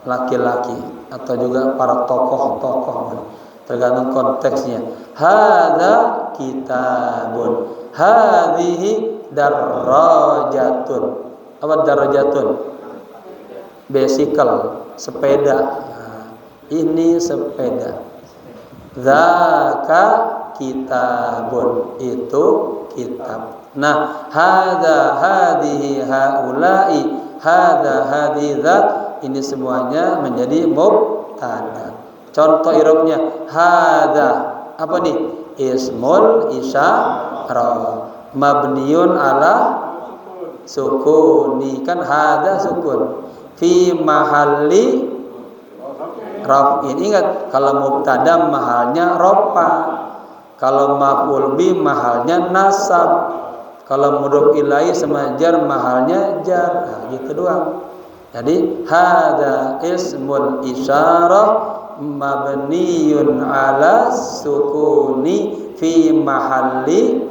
laki-laki atau juga para tokoh-tokoh, tergantung konteksnya. Hadza kitabun. Hadhihi darajatun. Apa darajatun? Bicycle, sepeda. Ini sepeda. Dzaka kitabun. Itu kitab. Nah, hadza, hadhihi, haula'i, hadza, hadhi, dzat, ini semuanya menjadi mubtada. Contoh i'rabnya hadza, apa nih? Ismul isyarah mabniun ala sukuni. Kan hadza sukun fi mahalli raf'in. Ingat, kalau mubtada mahalnya rafa, kalau maf'ul bi mahalnya nasab, kalau mudhof ilaih sama jar mahalnya jar. Nah, gitu doang. Jadi hadza ismul isyarah mabniun ala sukuni fi mahalli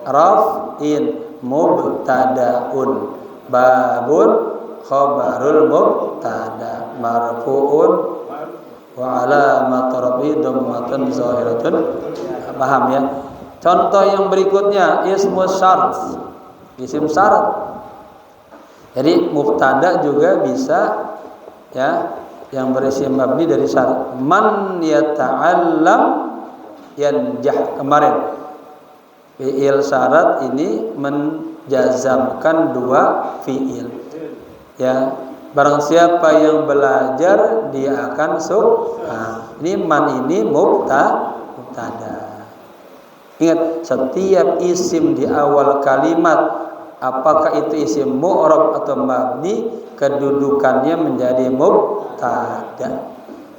raf'in mubtadaun, babun khabarul mubtada marfu'un wa alamat rafi dhammatun zahiratun. Paham ya? Contoh yang berikutnya ismu syart, isim syarat. Jadi mubtada juga bisa ya yang berisi mabni dari syarat. Man yata'allam yanjah. Kemarin fi'il syarat ini menjazamkan dua fi'il. Ya, barang siapa yang belajar dia akan sukses. Ini man ini mubtada. Ingat, setiap isim di awal kalimat, apakah itu isim mu'rab atau mabni, kedudukannya menjadi mubtada.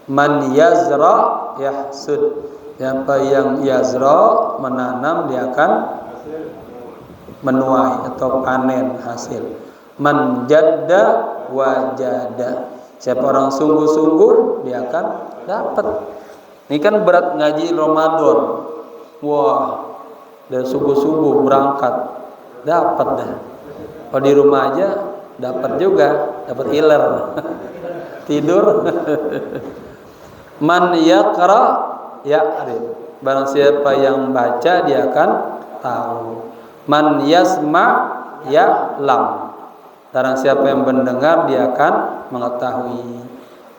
Man yazra yahsud. Siapa yang yazra menanam dia akan menuai atau panen hasil. Man jadda wajada. Siapa orang sungguh-sungguh dia akan dapat. Ini kan berat ngaji Ramadan. Wah, dari subuh-subuh berangkat dapat dah. Kalau di rumah aja dapat juga, dapat iler. Tidur. Man yaqra ya'rif. Barang siapa yang baca dia akan tahu. Man yasma ya'lam. Barang siapa yang mendengar dia akan mengetahui.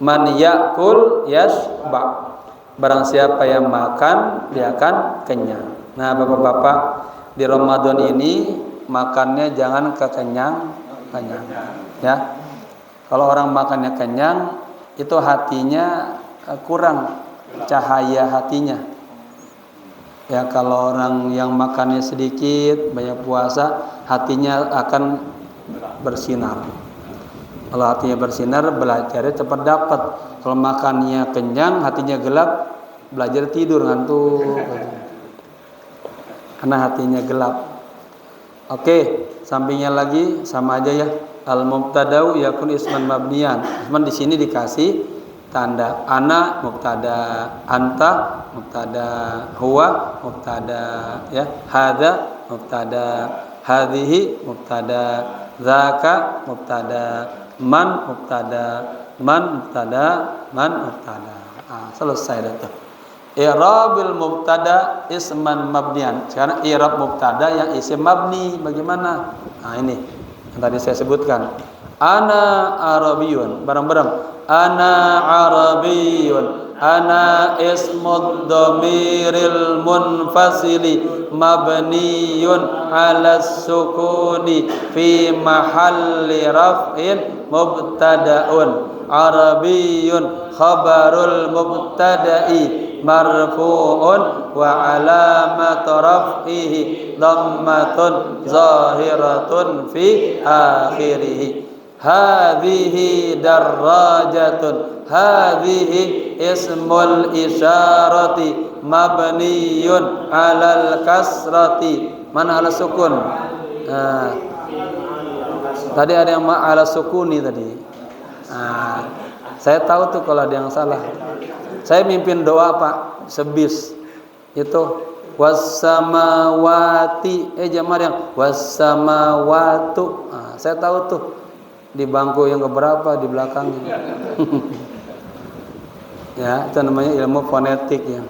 Man ya'kul yashba. Barang siapa yang makan dia akan kenyang. Nah, Bapak-bapak, di Ramadan ini makannya jangan kekenyang ya. Kalau orang makannya kenyang, itu hatinya kurang cahaya hatinya. Ya, kalau orang yang makannya sedikit, banyak puasa, hatinya akan bersinar. Kalau hatinya bersinar, belajarnya cepat dapat. Kalau makannya kenyang, hatinya gelap, belajar tidur ngantuk. Karena hatinya gelap. Oke, sampingnya lagi sama aja ya. Al-mubtada'u yakun isman mabniyan. Isman di sini dikasih tanda. Ana mubtada, anta mubtada, huwa mubtada, ya. Hadza mubtada, hadhihi mubtada, dzaka mubtada, man mubtada, man mubtada, man mubtada. Selesai dah. I'rabil mubtada isman mabniyan. Sekarang i'rab mubtada yang isim mabni bagaimana? Nah, ini yang tadi saya sebutkan. Ana arabiyun. Bareng-bareng. Ana arabiyun. Ana ismud dhamiril munfasili mabniyun 'ala sukuni fi mahalli raf'in mubtada'un. Arabiyun khabarul mubtada'i marfu'un wa alamat raf'ihi dhammatun zahiratun fi akhirih. Hadhihi darajatun. Hadhihi ismul isyarati mabniyun 'alal kasrati. Mana ala sukun? Tadi ada yang ala sukuni tadi. Saya tahu tuh kalau ada yang salah. Saya mimpin doa Pak, sebis itu wassamawati, jamaah yang wassamawatu. Saya tahu tuh di bangku yang keberapa di belakangnya. Ya, itu namanya ilmu fonetik ya.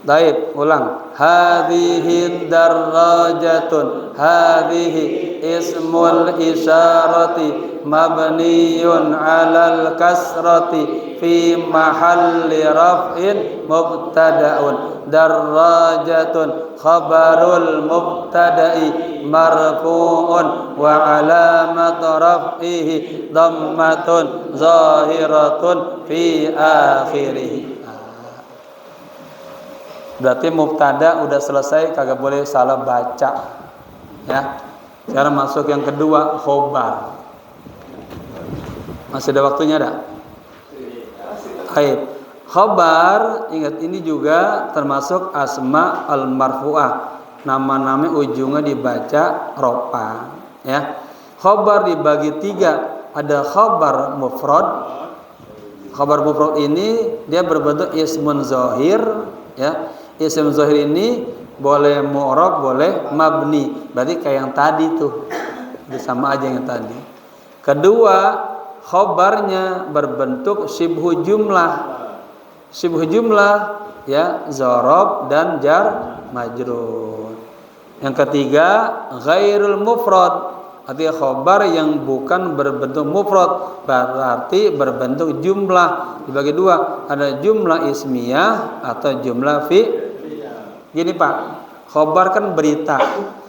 Baik, ulang. Hadhihi darajatun. Hadhihi ismul isyarati mabniyun 'alal kasrati fi mahalli raf'in mubtada'un. Darajatun khabarul mubtada'i marfu'un wa 'alamat raf'ihi dhammatun zahiratun fi akhirih. Berarti mubtada udah selesai, kagak boleh salah baca. Ya. Sekarang masuk yang kedua, khobar. Masih ada waktunya ada? Baik. Khobar, ingat ini juga termasuk asma al-marfu'ah. Nama-nama ujungnya dibaca ropa. Ya. Khobar dibagi tiga. Ada khobar mufrad. Khobar mufrad ini dia berbentuk ismun zahir. Ya. Isim zahir ini boleh mu'rab, boleh mabni. Berarti kayak yang tadi tuh. Itu sama aja yang tadi. Kedua, khobarnya berbentuk syibhu jumlah. Syibhu jumlah ya dzarab dan jar majrur. Yang ketiga, ghairul mufrad. Artinya khobar yang bukan berbentuk mufrad, berarti berbentuk jumlah. Dibagi dua, ada jumlah ismiyah atau jumlah fi. Gini Pak, khobar kan berita.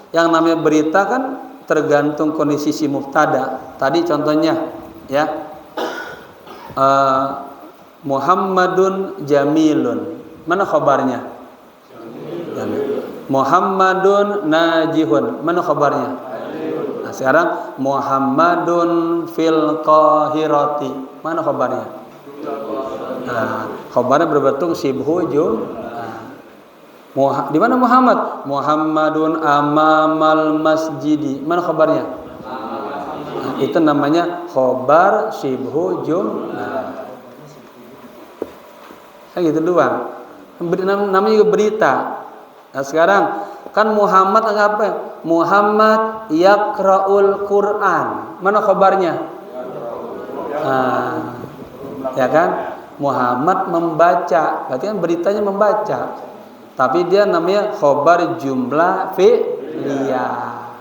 Yang namanya berita kan tergantung kondisi si mubtada. Tadi contohnya ya, Muhammadun jamilun. Mana khobarnya? Jamil. Muhammadun najihun. Mana khobarnya? Nah, sekarang Muhammadun fil qahirati. Mana khobarnya? Nah, khobarnya berbentuk syibhu jumlah. Di mana Muhammad? Muhammadun amamal masjidi. Mana khobarnya? Nah, itu namanya khobar syibhu jumlah. Kan gitu doang. Namanya juga berita. Nah, sekarang kan Muhammad apa? Muhammad yaqra'ul Quran. Mana khobarnya? Nah, ya kan? Muhammad membaca. Berarti kan beritanya membaca. Tapi dia namanya khobar jumlah fi'liyah.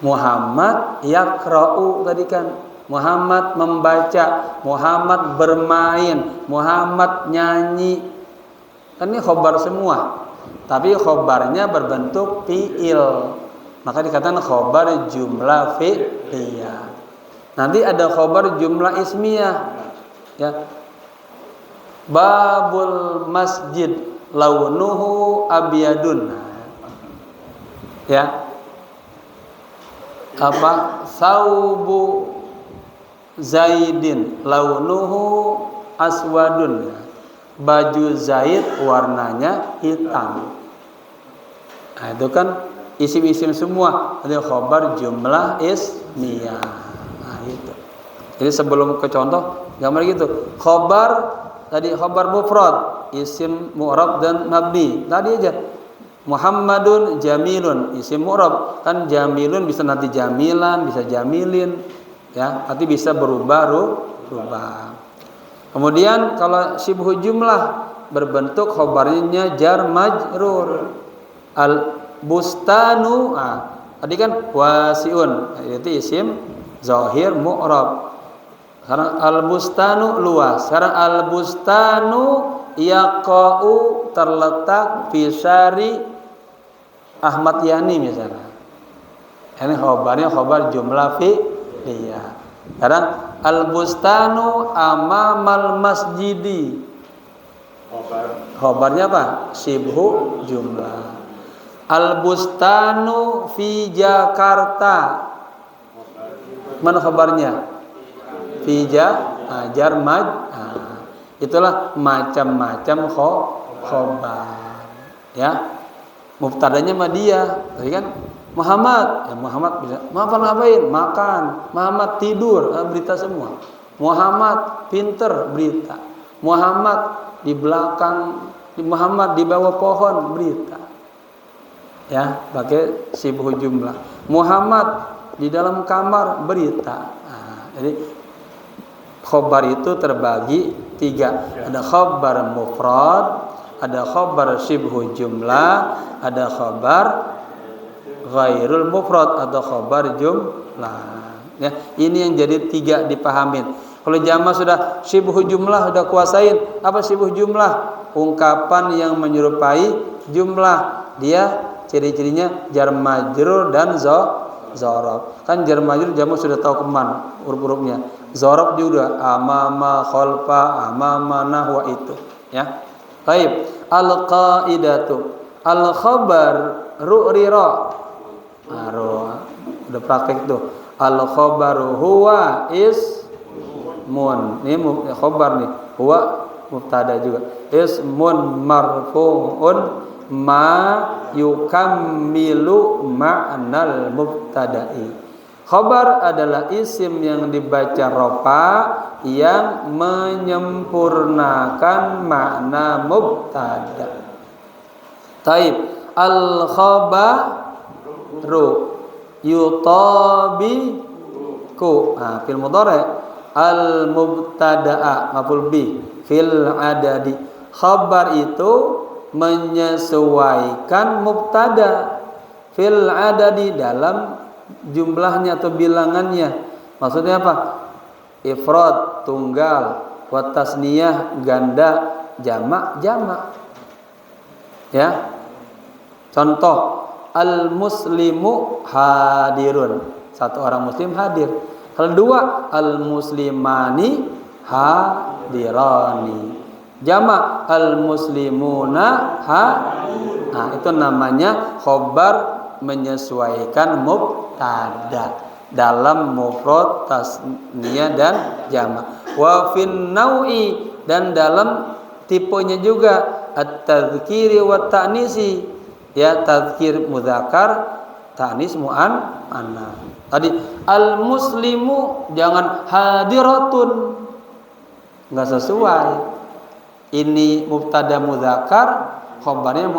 Muhammad yaqra'u tadi kan. Muhammad membaca, Muhammad bermain, Muhammad nyanyi. Kan ini khobar semua. Tapi khobarnya berbentuk fi'il. Maka dikatakan khobar jumlah fi'liyah. Nanti ada khobar jumlah ismiyah. Ya. Babul masjid launuhu abyadun. Ya. Apa? Saubu Zaidin launuhu aswadun. Baju Zaid warnanya hitam. Nah, itu kan isim-isim semua. Itu khobar jumlah ismiyah. Nah, itu. Jadi sebelum ke contoh gambar gitu. Khobar tadi khobar mufrad, isim mu'rab dan mabni. Tadi aja. Muhammadun jamilun, isim mu'rab. Kan jamilun bisa nanti jamilan, bisa jamilin. Ya, nanti bisa berubah. Kemudian kalau syibhu jumlah berbentuk khobarnya jar majrur. Al bustanu, tadi kan wasiun, itu isim zahir mu'rab. Sekarang al bustanu luas. Sekarang al bustanu yaqa'u terletak fi syari Ahmad Yani misalnya. Ini khobarnya khobar jumlah fi'liyah. Sekarang al-bustanu amamal masjidi. Khobarnya apa? Syibhu jumlah. Al-bustanu fi Jakarta. Mana khobarnya? Fi jar maj. Itulah macam-macam khobar. Ya. Mubtadanya mah dia, tadi kan Muhammad, ya Muhammad bisa ngapain? Makan. Muhammad tidur, berita semua. Muhammad pinter, berita. Muhammad di belakang, Muhammad di bawah pohon, berita. Ya, pakai syibhu jumlah. Muhammad di dalam kamar, berita. Jadi khobar itu terbagi 3. Ada khobar mufrad, ada khobar syibhu jumlah, ada khobar ghairul mufrad atau khobar jumlah. Ya, ini yang jadi 3 dipahamin. Kalau jamaah sudah syibhu jumlah sudah kuasain. Apa syibhu jumlah? Ungkapan yang menyerupai jumlah. Dia ciri-cirinya jar majrur dan dzarab. Kan jar majrur jamaah sudah tahu kemana huruf-hurufnya. Dzarab juga amama, khalfa, amama, nahwa itu. Ya. Baik, al-qaidatu al-khabar ru'rira. Udah praktek tuh. Al-khabaru huwa ismun. Ini khabar nih. Huwa mubtada juga. Ismun marfu'un ma yukammilu ma'nal mubtada'i. Khabar adalah isim yang dibaca rofa yang menyempurnakan makna mubtada. Taib. Al khabaru yutabiku. Nah, fil mudhari al mubtada'a maf'ul bi fil adadi. Khabar itu menyesuaikan mubtada fil adadi dalam jumlahnya atau bilangannya. Maksudnya apa? Ifrad tunggal, wa tasniyah ganda, jamak jamak. Ya. Contoh, al muslimu hadirun. Satu orang muslim hadir. Kalau dua, al muslimani hadirani. Jamak, al muslimuna Nah, itu namanya khobar menyesuaikan mubtada dalam mufrad, tasniyah dan jamak. Wa fin nau'i, dan dalam tipenya juga at-tadzkiri wa ta'nisi. Ya, tadzkir muzakkar, ta'nis muannas. Tadi al muslimu jangan hadiratun. Enggak sesuai. Ini mubtada muzakkar, khabarnya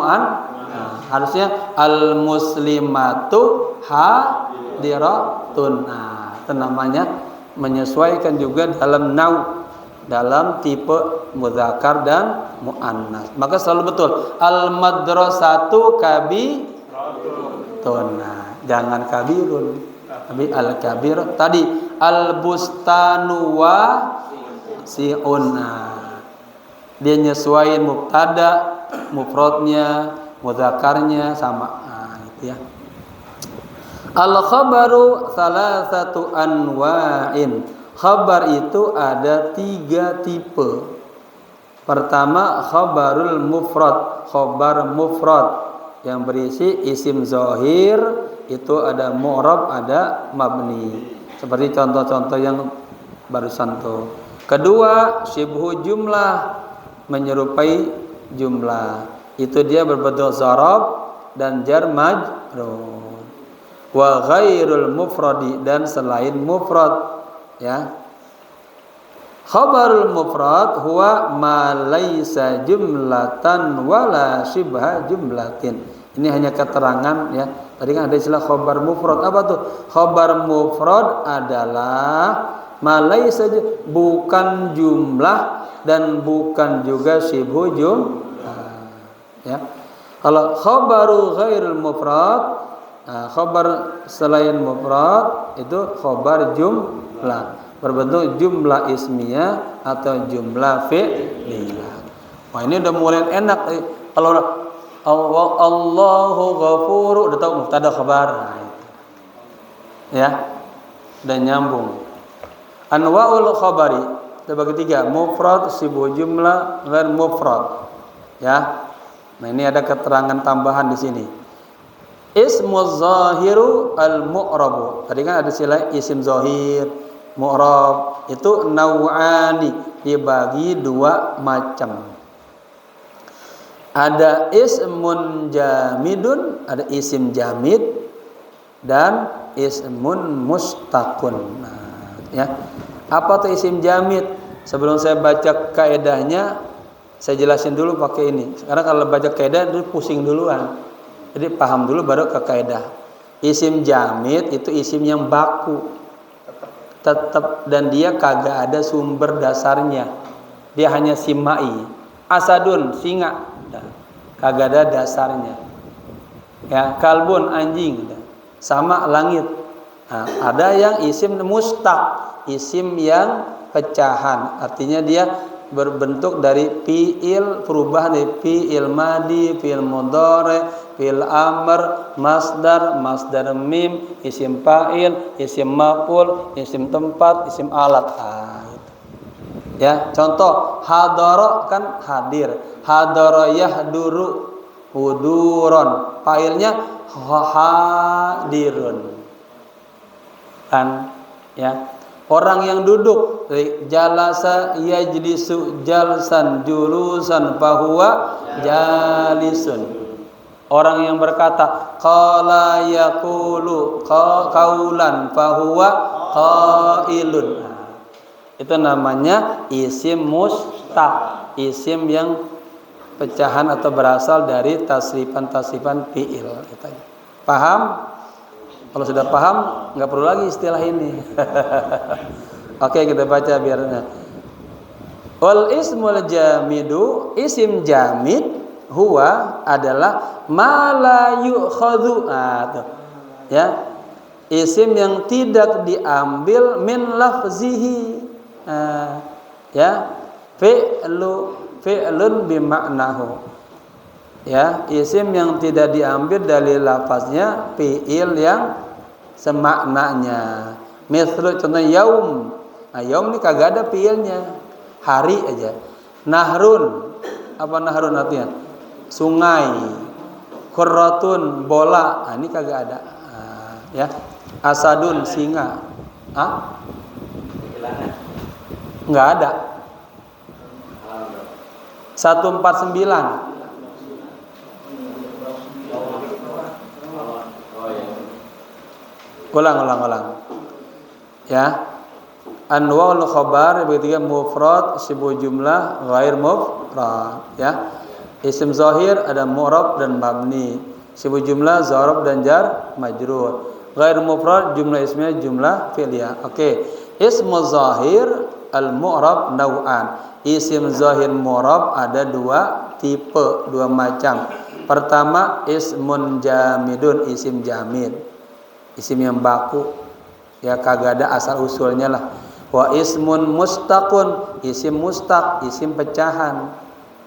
harusnya al muslimatu hadiratun. Nah, itu namanya menyesuaikan juga dalam nau, dalam tipe muzakkar dan muannas. Maka selalu betul al madrasatu kabiratun. Nah, jangan kabirun, tapi al kabir. Tadi al bustanu wasi'un. Dia nyesuaiin mubtada, mufradnya, mudzakarnya sama. Nah, gitu ya. Al khabaru salasatu anwa'in. Khabar itu ada 3 tipe. Pertama, khabarul mufrad, khabar mufrad yang berisi isim zahir, itu ada mu'rab, ada mabni. Seperti contoh-contoh yang barusan tuh. Kedua, syibhu jumlah, menyerupai jumlah. Itu dia berbentuk zarab dan jar majrur. Wa ghairul mufradi, dan selain mufrad, ya. Khabarul mufrad huwa ma laisa jumlatan wala shibha jumlatin. Ini hanya keterangan, ya. Tadi kan ada istilah khabar mufrad. Apa tuh? Khabar mufrad adalah ma laisa, bukan jumlah dan bukan juga shibhu jumlah. Ya. Kalau khabaru ghairul mufrad, khabar selain mufrad itu khabar jumlah, berbentuk jumlah ismiyah atau jumlah fi'liyah. Wah, ini udah mulai enak. Kalau Allahu ghafuru, udah tahu mubtada khabar. Ya, udah nyambung. Anwa'ul khabari terbagi 3, mufrad, sibuk jumlah, ghair mufrad. Ya. Nah, ini ada keterangan tambahan di sini. Ismu zahiru al-mu'rabu. Tadi kan ada istilah isim zahir, mu'rab. Itu naw'ani, dibagi 2 macam. Ada ismun jamidun, ada isim jamid, dan ismun mustaqun. Nah, ya. Apa tuh isim jamid? Sebelum saya baca kaedahnya, saya jelasin dulu pakai ini. Karena kalau baca kaedah itu pusing duluan. Jadi paham dulu baru ke kaedah. Isim jamid itu isim yang baku, tetap, dan dia kagak ada sumber dasarnya. Dia hanya simai. Asadun, singa, kagak ada dasarnya. Ya, kalbun, anjing, sama langit. Nah, ada yang isim mustaq, isim yang pecahan, artinya dia berbentuk dari fi'il, perubahan dari fi'il madi, fi'il mudhari, fi'il amr, masdar, masdar mim, isim fa'il, isim maf'ul, isim tempat, isim alat. Ya, contoh hadara kan hadir, hadara yahduru huduron, fa'ilnya hadirun. Kan, ya. Orang yang duduk, jalasa yajlisu jalsan julusan fahuwa jalisun. Orang yang berkata qala yaqulu qaulan fahuwa qailun. Itu namanya isim mustaq, isim yang pecahan atau berasal dari tasrifan fiil. Paham? Kalau sudah paham, nggak perlu lagi istilah ini. Oke, kita baca biarnya. Wal ismul jamidu, isim jamid huwa adalah ma la yu'khadhu. Ya. Isim yang tidak diambil min lafzihi. Ya. Fi'lun bima'nahu. Ya, isim yang tidak diambil dari lafaznya, fi'il yang semaknanya. Misal contoh yaum. Nah, yaum ini kagak ada fi'ilnya. Hari aja. Nahrun, apa nahrun artinya? Sungai. Qurratun, bola. Nah, ini kagak ada. Ya. Asadun, singa. Enggak ada. 149. Ulang. Ya. Anwaul khabar bertiga mufrad, sibuk jumlah, ghair mufrad, ya. Isim zahir ada mu'rab dan mabni, sibuk jumlah zarf dan jar majrur. Ghair mufrad jumlah ismnya jumlah fi'liyah. Oke. Ismu zahir al mu'rab nau'an. Isim zahir mu'rab ada dua tipe, dua macam. Pertama ismun jamidun, isim jamid. Isim yang baku. Ya kagak ada asal usulnya lah. Wa ismun mustaqun, isim mustaq, isim pecahan.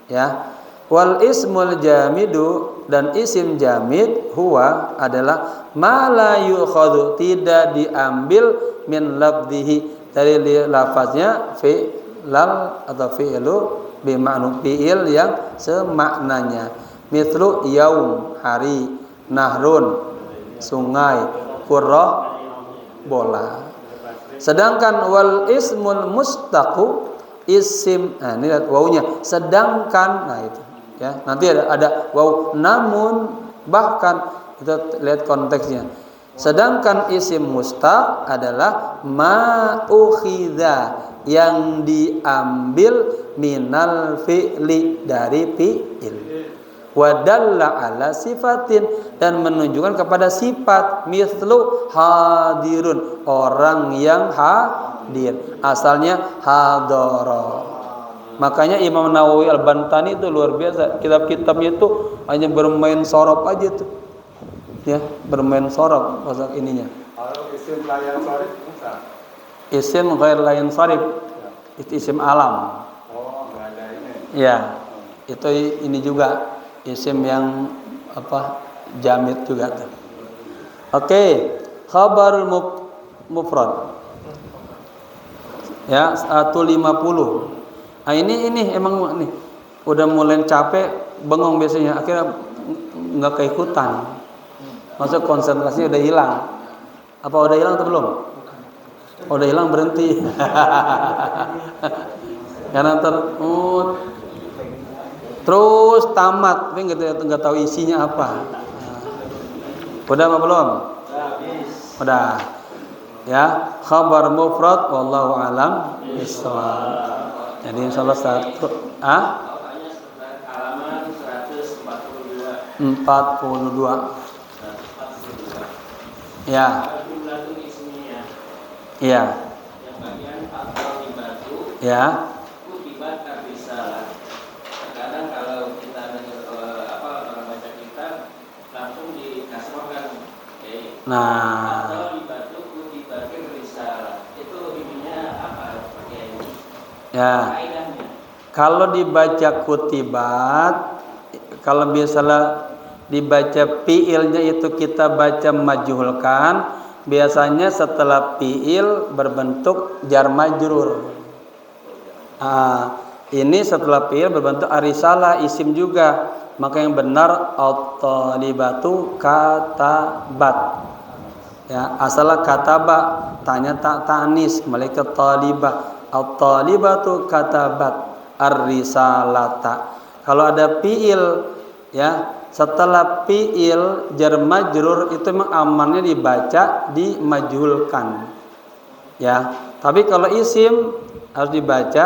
Ya. Wal ismul jamidu, dan isim jamid huwa adalah ma la yu'khadhu, tidak diambil min lafzihi, dari lafaznya fi'lal atau fi'lu bima'nu, fi'il yang semaknanya. Mithlu yaum, hari, nahrun, sungai, qurrah, bola. Sedangkan wal ismul mustaqu, isim, nah ini lihat wawunya, sedangkan, nah itu ya, nanti ada waw namun, bahkan, itu lihat konteksnya. Sedangkan isim mustaq adalah ma ukhidha, yang diambil minal fi'li, dari fi'il. Wa dalla ala sifatin, dan menunjukkan kepada sifat. Mithlu hadirun, orang yang hadir, asalnya hadara. Makanya Imam Nawawi Al-Bantani itu luar biasa, kitab-kitabnya itu hanya bermain sorof aja tuh, ya, bermain sorof bahasa ininya. Kalau isim layan sarif, isim ghair layan sarif itu isim alam. Oh, nggak ada ini. Ya, itu ini juga isim yang apa, jamid juga tuh. Oke, khabarul mufrad. Ya, 150. Nah, ini emang nih udah mulai capek, bengong biasanya, akhirnya nggak keikutan. Maksud konsentrasinya udah hilang. Apa udah hilang atau belum? Udah hilang, berhenti. Karena terus tamat, tapi nggak tahu isinya apa. Udah apa belum? Udah. Ya, khabar mufrad wallahu alam bishawab. Jadi insyaallah halaman 142. 42. Ya. Iya. Yang bagian atau dibatu. Ya. Kutibat risalah. Terkadang kalau kita orang baca kitab langsung dikasrohkan. Okay. Nah. Atau dibatu kutibat risalah. Itu ininya apa? Pakai ini. Ya. Kaidahnya. Kalau dibaca kutibat, kalau misalnya dibaca fiilnya itu kita baca majhulkan, biasanya setelah fiil berbentuk jar majrur. Ini setelah fiil berbentuk arisalah, isim juga. Maka yang benar at-talibatu katabat. Ya, asalah kataba, tanya tak tanis, kembali ke talibah. At-talibatu katabat ar-risalata. Kalau ada fiil, ya, setelah fiil jar majrur itu memang amannya dibaca dimajhulkan. Ya, tapi kalau isim harus dibaca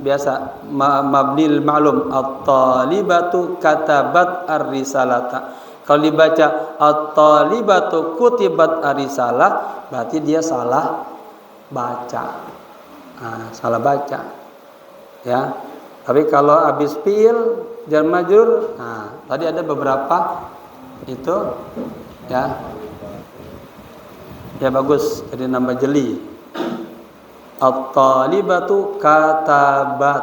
biasa mabnil ma'lum at-talibatu katabat ar-risalata. Kalau dibaca at-talibatu kutibat ar-risalah berarti dia salah baca. Salah baca. Ya. Tapi kalau habis fiil jar majrur, tadi ada beberapa itu ya. Ya bagus, jadi nambah jeli. At-talibatu katabat.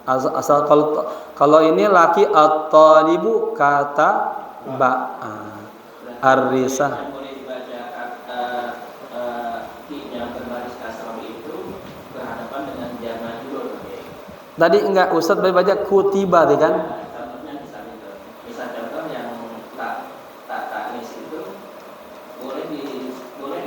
Asal kalau ini laki at-talibu kataba. Ar-risah. Boleh dibaca yang berbaris kasrah itu berhadapan dengan jar majrur. Tadi enggak Ustaz baca kutiba tadi kan? Contohnya misal contoh yang tak taknis itu boleh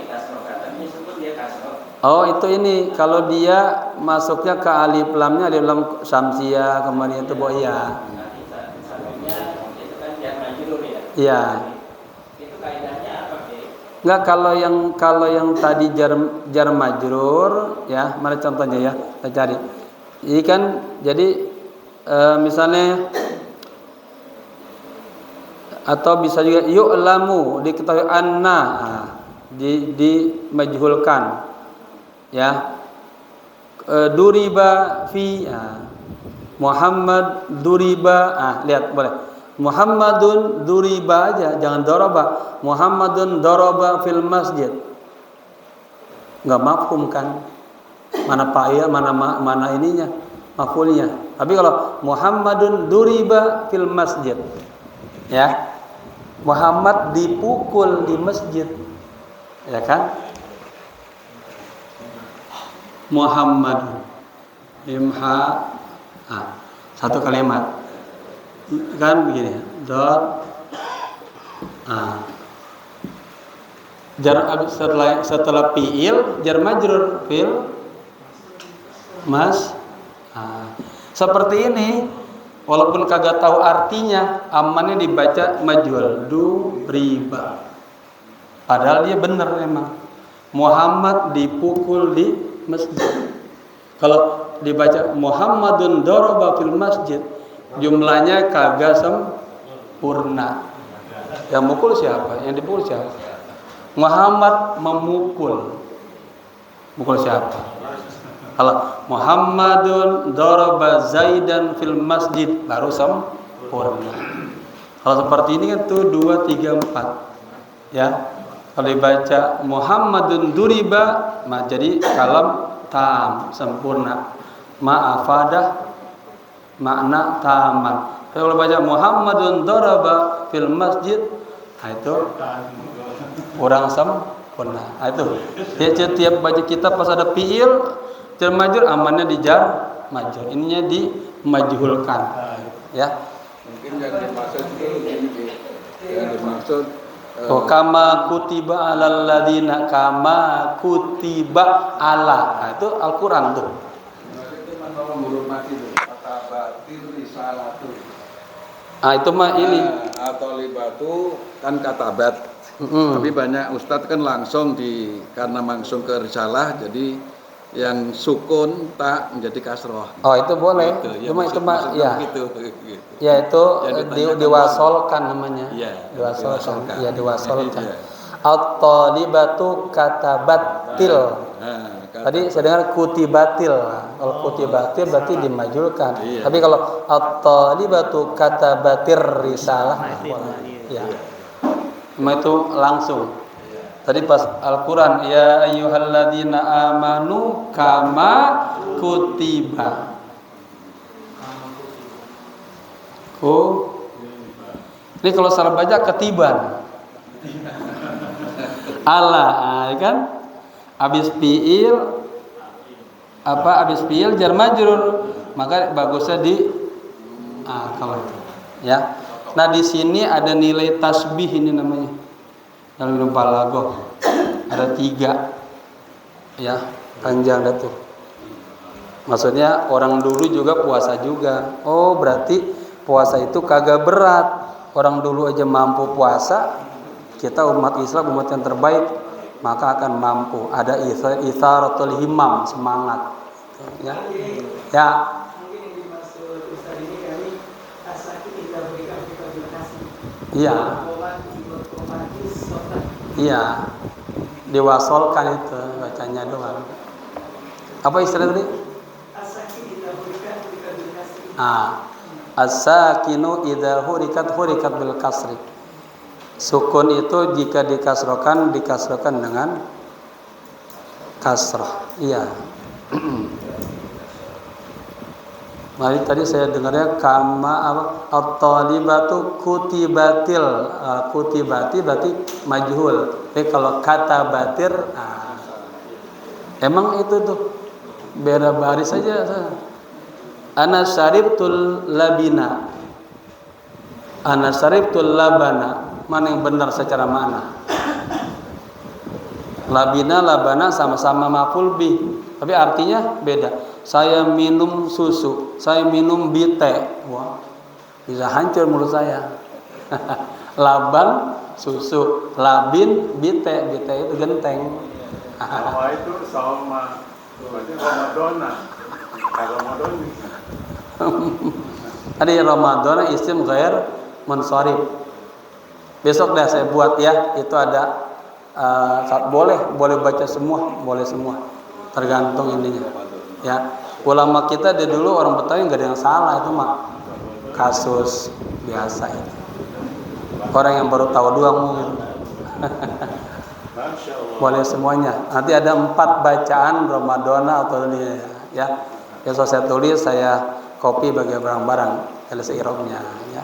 dikasrohkan, tapi disebut dia kasroh. Oh itu ini kalau dia masuknya ke alif lamnya alif lam samsia kemudian itu boya. Nanti satunya itu kan jar majrur ya. Iya. Itu kaidahnya apa sih? Enggak kalau yang tadi jar majrur ya, mana contohnya ya? Kita cari. Ini kan jadi misalnya atau bisa juga yu'lamu diketahui anna dimajhulkan ya. Duriba fi Muhammad duriba lihat boleh Muhammadun duriba aja jangan daraba. Muhammadun daraba fil masjid enggak mafhum kan, mana paya mana ininya maf'ulnya. Tapi kalau Muhammadun duriba fil masjid ya, Muhammad dipukul di masjid ya kan. Muhammad satu kalimat kan begini dot jar setelah fiil jar majrur fil mas seperti ini walaupun kagak tahu artinya amannya dibaca majhul duriba padahal dia benar emang Muhammad dipukul di masjid. Kalau dibaca Muhammadun daraba fil masjid jumlahnya kagak sempurna. Yang mukul siapa? Yang dipukul siapa? Muhammad memukul. Mukul siapa? Kalau Muhammadun daraba Zaidan fil masjid baru sempurna. Kalau seperti ini kan tuh 2 3 4. Ya. Kalau dibaca Muhammadun duriba jadi kalam tam sempurna. Ma'afadah makna taman. Kalau baca Muhammadun daraba fil masjid itu kurang sempurna. Itu tiap baca kitab pas ada fiil jar majrur amannya di jar majrur. Ininya dimajhulkan ya. Mungkin yang dimaksud itu yang dimaksud kama kutiba alal ladina kama kutiba ala. Nah, itu Al-Qur'an tuh. itu menghormati itu kata batir risalatu. Itu mah ini Atau libatu kan katabat. Tapi banyak ustadz kan langsung karena langsung ke risalah jadi yang sukun tak menjadi kasroh. Oh itu boleh. Gitu, Itu mah ya. Gitu. Ya itu diwasolkan namanya. Iya, Diwasolkan. Iya diwasolkan. Iya. At-talibatu katabatil. Tadi saya dengar kutibatil. Kalau kutibatil berarti dimajulkan. Iya. Tapi kalau at-talibatu katabatir risalah. Ya. Cuma itu langsung. Tadi pas Al-Quran ya ayyuhalladzina amanu kama kutiba. Ini kalau salah baca ketiban. Allah kan habis fiil habis fiil jar majrur maka bagusnya di kalau itu ya. Nah di sini ada nilai tasbih ini namanya. Dalam ilmu balaghah ada 3 ya panjang dah tuh. Maksudnya orang dulu juga puasa juga. Oh berarti puasa itu kagak berat. Orang dulu aja mampu puasa. Kita umat Islam umat yang terbaik maka akan mampu. Ada itsaratul himam semangat. Ya Iya. Iya. Diwasolkan itu bacanya doang. Apa istilah tadi? As-sakinu idza hurikat bil kasri. Sukun itu jika dikasrokan dengan kasrah. Iya. Mari tadi saya dengarnya kama apa? At-talibatu kutibatil. Kutibati berarti majhul. Tapi kalau kata batir, emang itu tuh beda baris saja. Ana syaribtul labina. Ana syaribtul labana. Mana yang benar secara makna? Labina, labana sama-sama maf'ul bih, tapi artinya beda. Saya minum susu, saya minum bite. Wah, bisa hancur mulut saya. Laban, susu, labin, bite. Bite itu genteng. Sama itu sama berarti Ramadana. Ramadan. Ada Ramadana isim ghair munsharif. Besok dah saya buat ya, itu ada boleh baca semua, boleh semua. Tergantung ininya. Ya. Ulama kita dari dulu orang Betawi enggak ada yang salah, itu mah kasus biasa itu. Orang yang baru tahu doang mungkin. Boleh semuanya. Nanti ada 4 bacaan Ramadana atau ini ya. Besok saya tulis, saya copy bagi barang-barang tulis i'rabnya ya.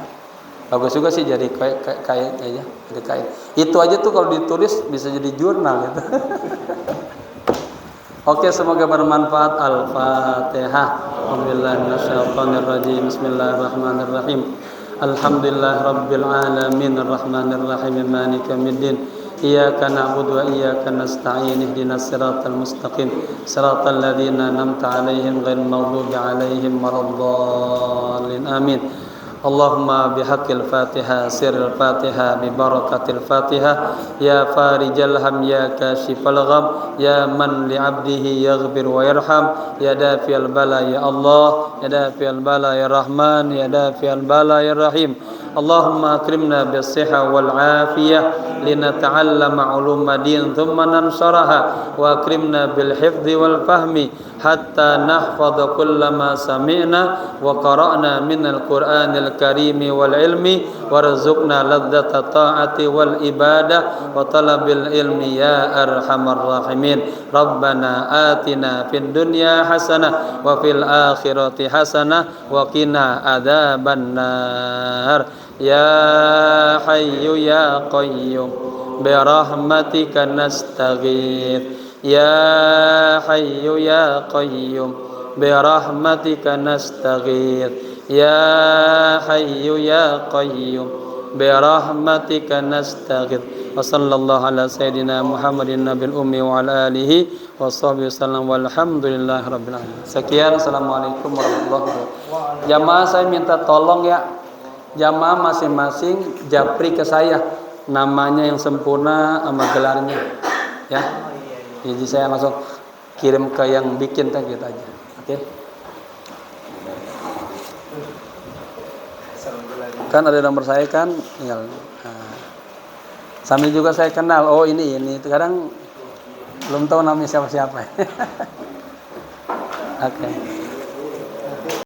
Bagus juga sih jadi kayak aja, jadi kayak. Itu aja tuh kalau ditulis bisa jadi jurnal gitu. Oke, semoga bermanfaat. Al-Fatihah. Alhamdulillahirrahmanirrahim. Bismillahirrahmanirrahim. Alhamdulillahirabbil alamin arrahmanirrahim maliki yaumiddin. Iyyaka na'budu wa iyyaka nasta'in ihdinas siratal mustaqim siratal ladzina an'amta 'alaihim ghairil maghdubi 'alaihim waladdallin. Amin. Allahumma bihaqqil Fatihah sirril Fatihah bi barakatil Fatihah ya farijal ham ya kashifal gham ya man li 'abdihi yaghfir wa yarham ya dafi'al bala ya Allah ya dafi'al bala ya Rahman ya dafi'al bala ya Rahim. Allahumma akrimna bis-sihha wal 'afiyah linata'allama 'uluma din thumma nansharaha wa akrimna bil hifdzi wal fahmi hatta nahfadha kullama sami'na wa qara'na minal Qur'anil karim wal ilmi warzuqna ladzata ta'ati wal ibadah wa talabil ilmi ya arhamar rahimin. Rabbana atina fid dunya hasanah wa fil akhirati hasanah wa qina adzabannar. Ya Hayyu ya Qayyum bi rahmatika nastaghits. Ya Hayyu ya Qayyum bi rahmatika nastaghits. Ya Hayyu ya Qayyum bi rahmatika nastaghits. Wa sallallahu ala sayidina Muhammadin nabil ummi wa ala alihi wa sahbihi wasallam walhamdulillahi rabbil alamin. Sekian, assalamualaikum warahmatullahi wabarakatuh. Jamaah saya minta tolong ya, jamaah masing-masing japri ke saya namanya yang sempurna sama gelarnya ya. Jadi saya langsung kirim ke yang bikin teh gitu aja. Oke. Kan ada nomor saya kan, tinggal sambil juga saya kenal. Oh ini kadang belum tahu namanya siapa-siapa. Oke.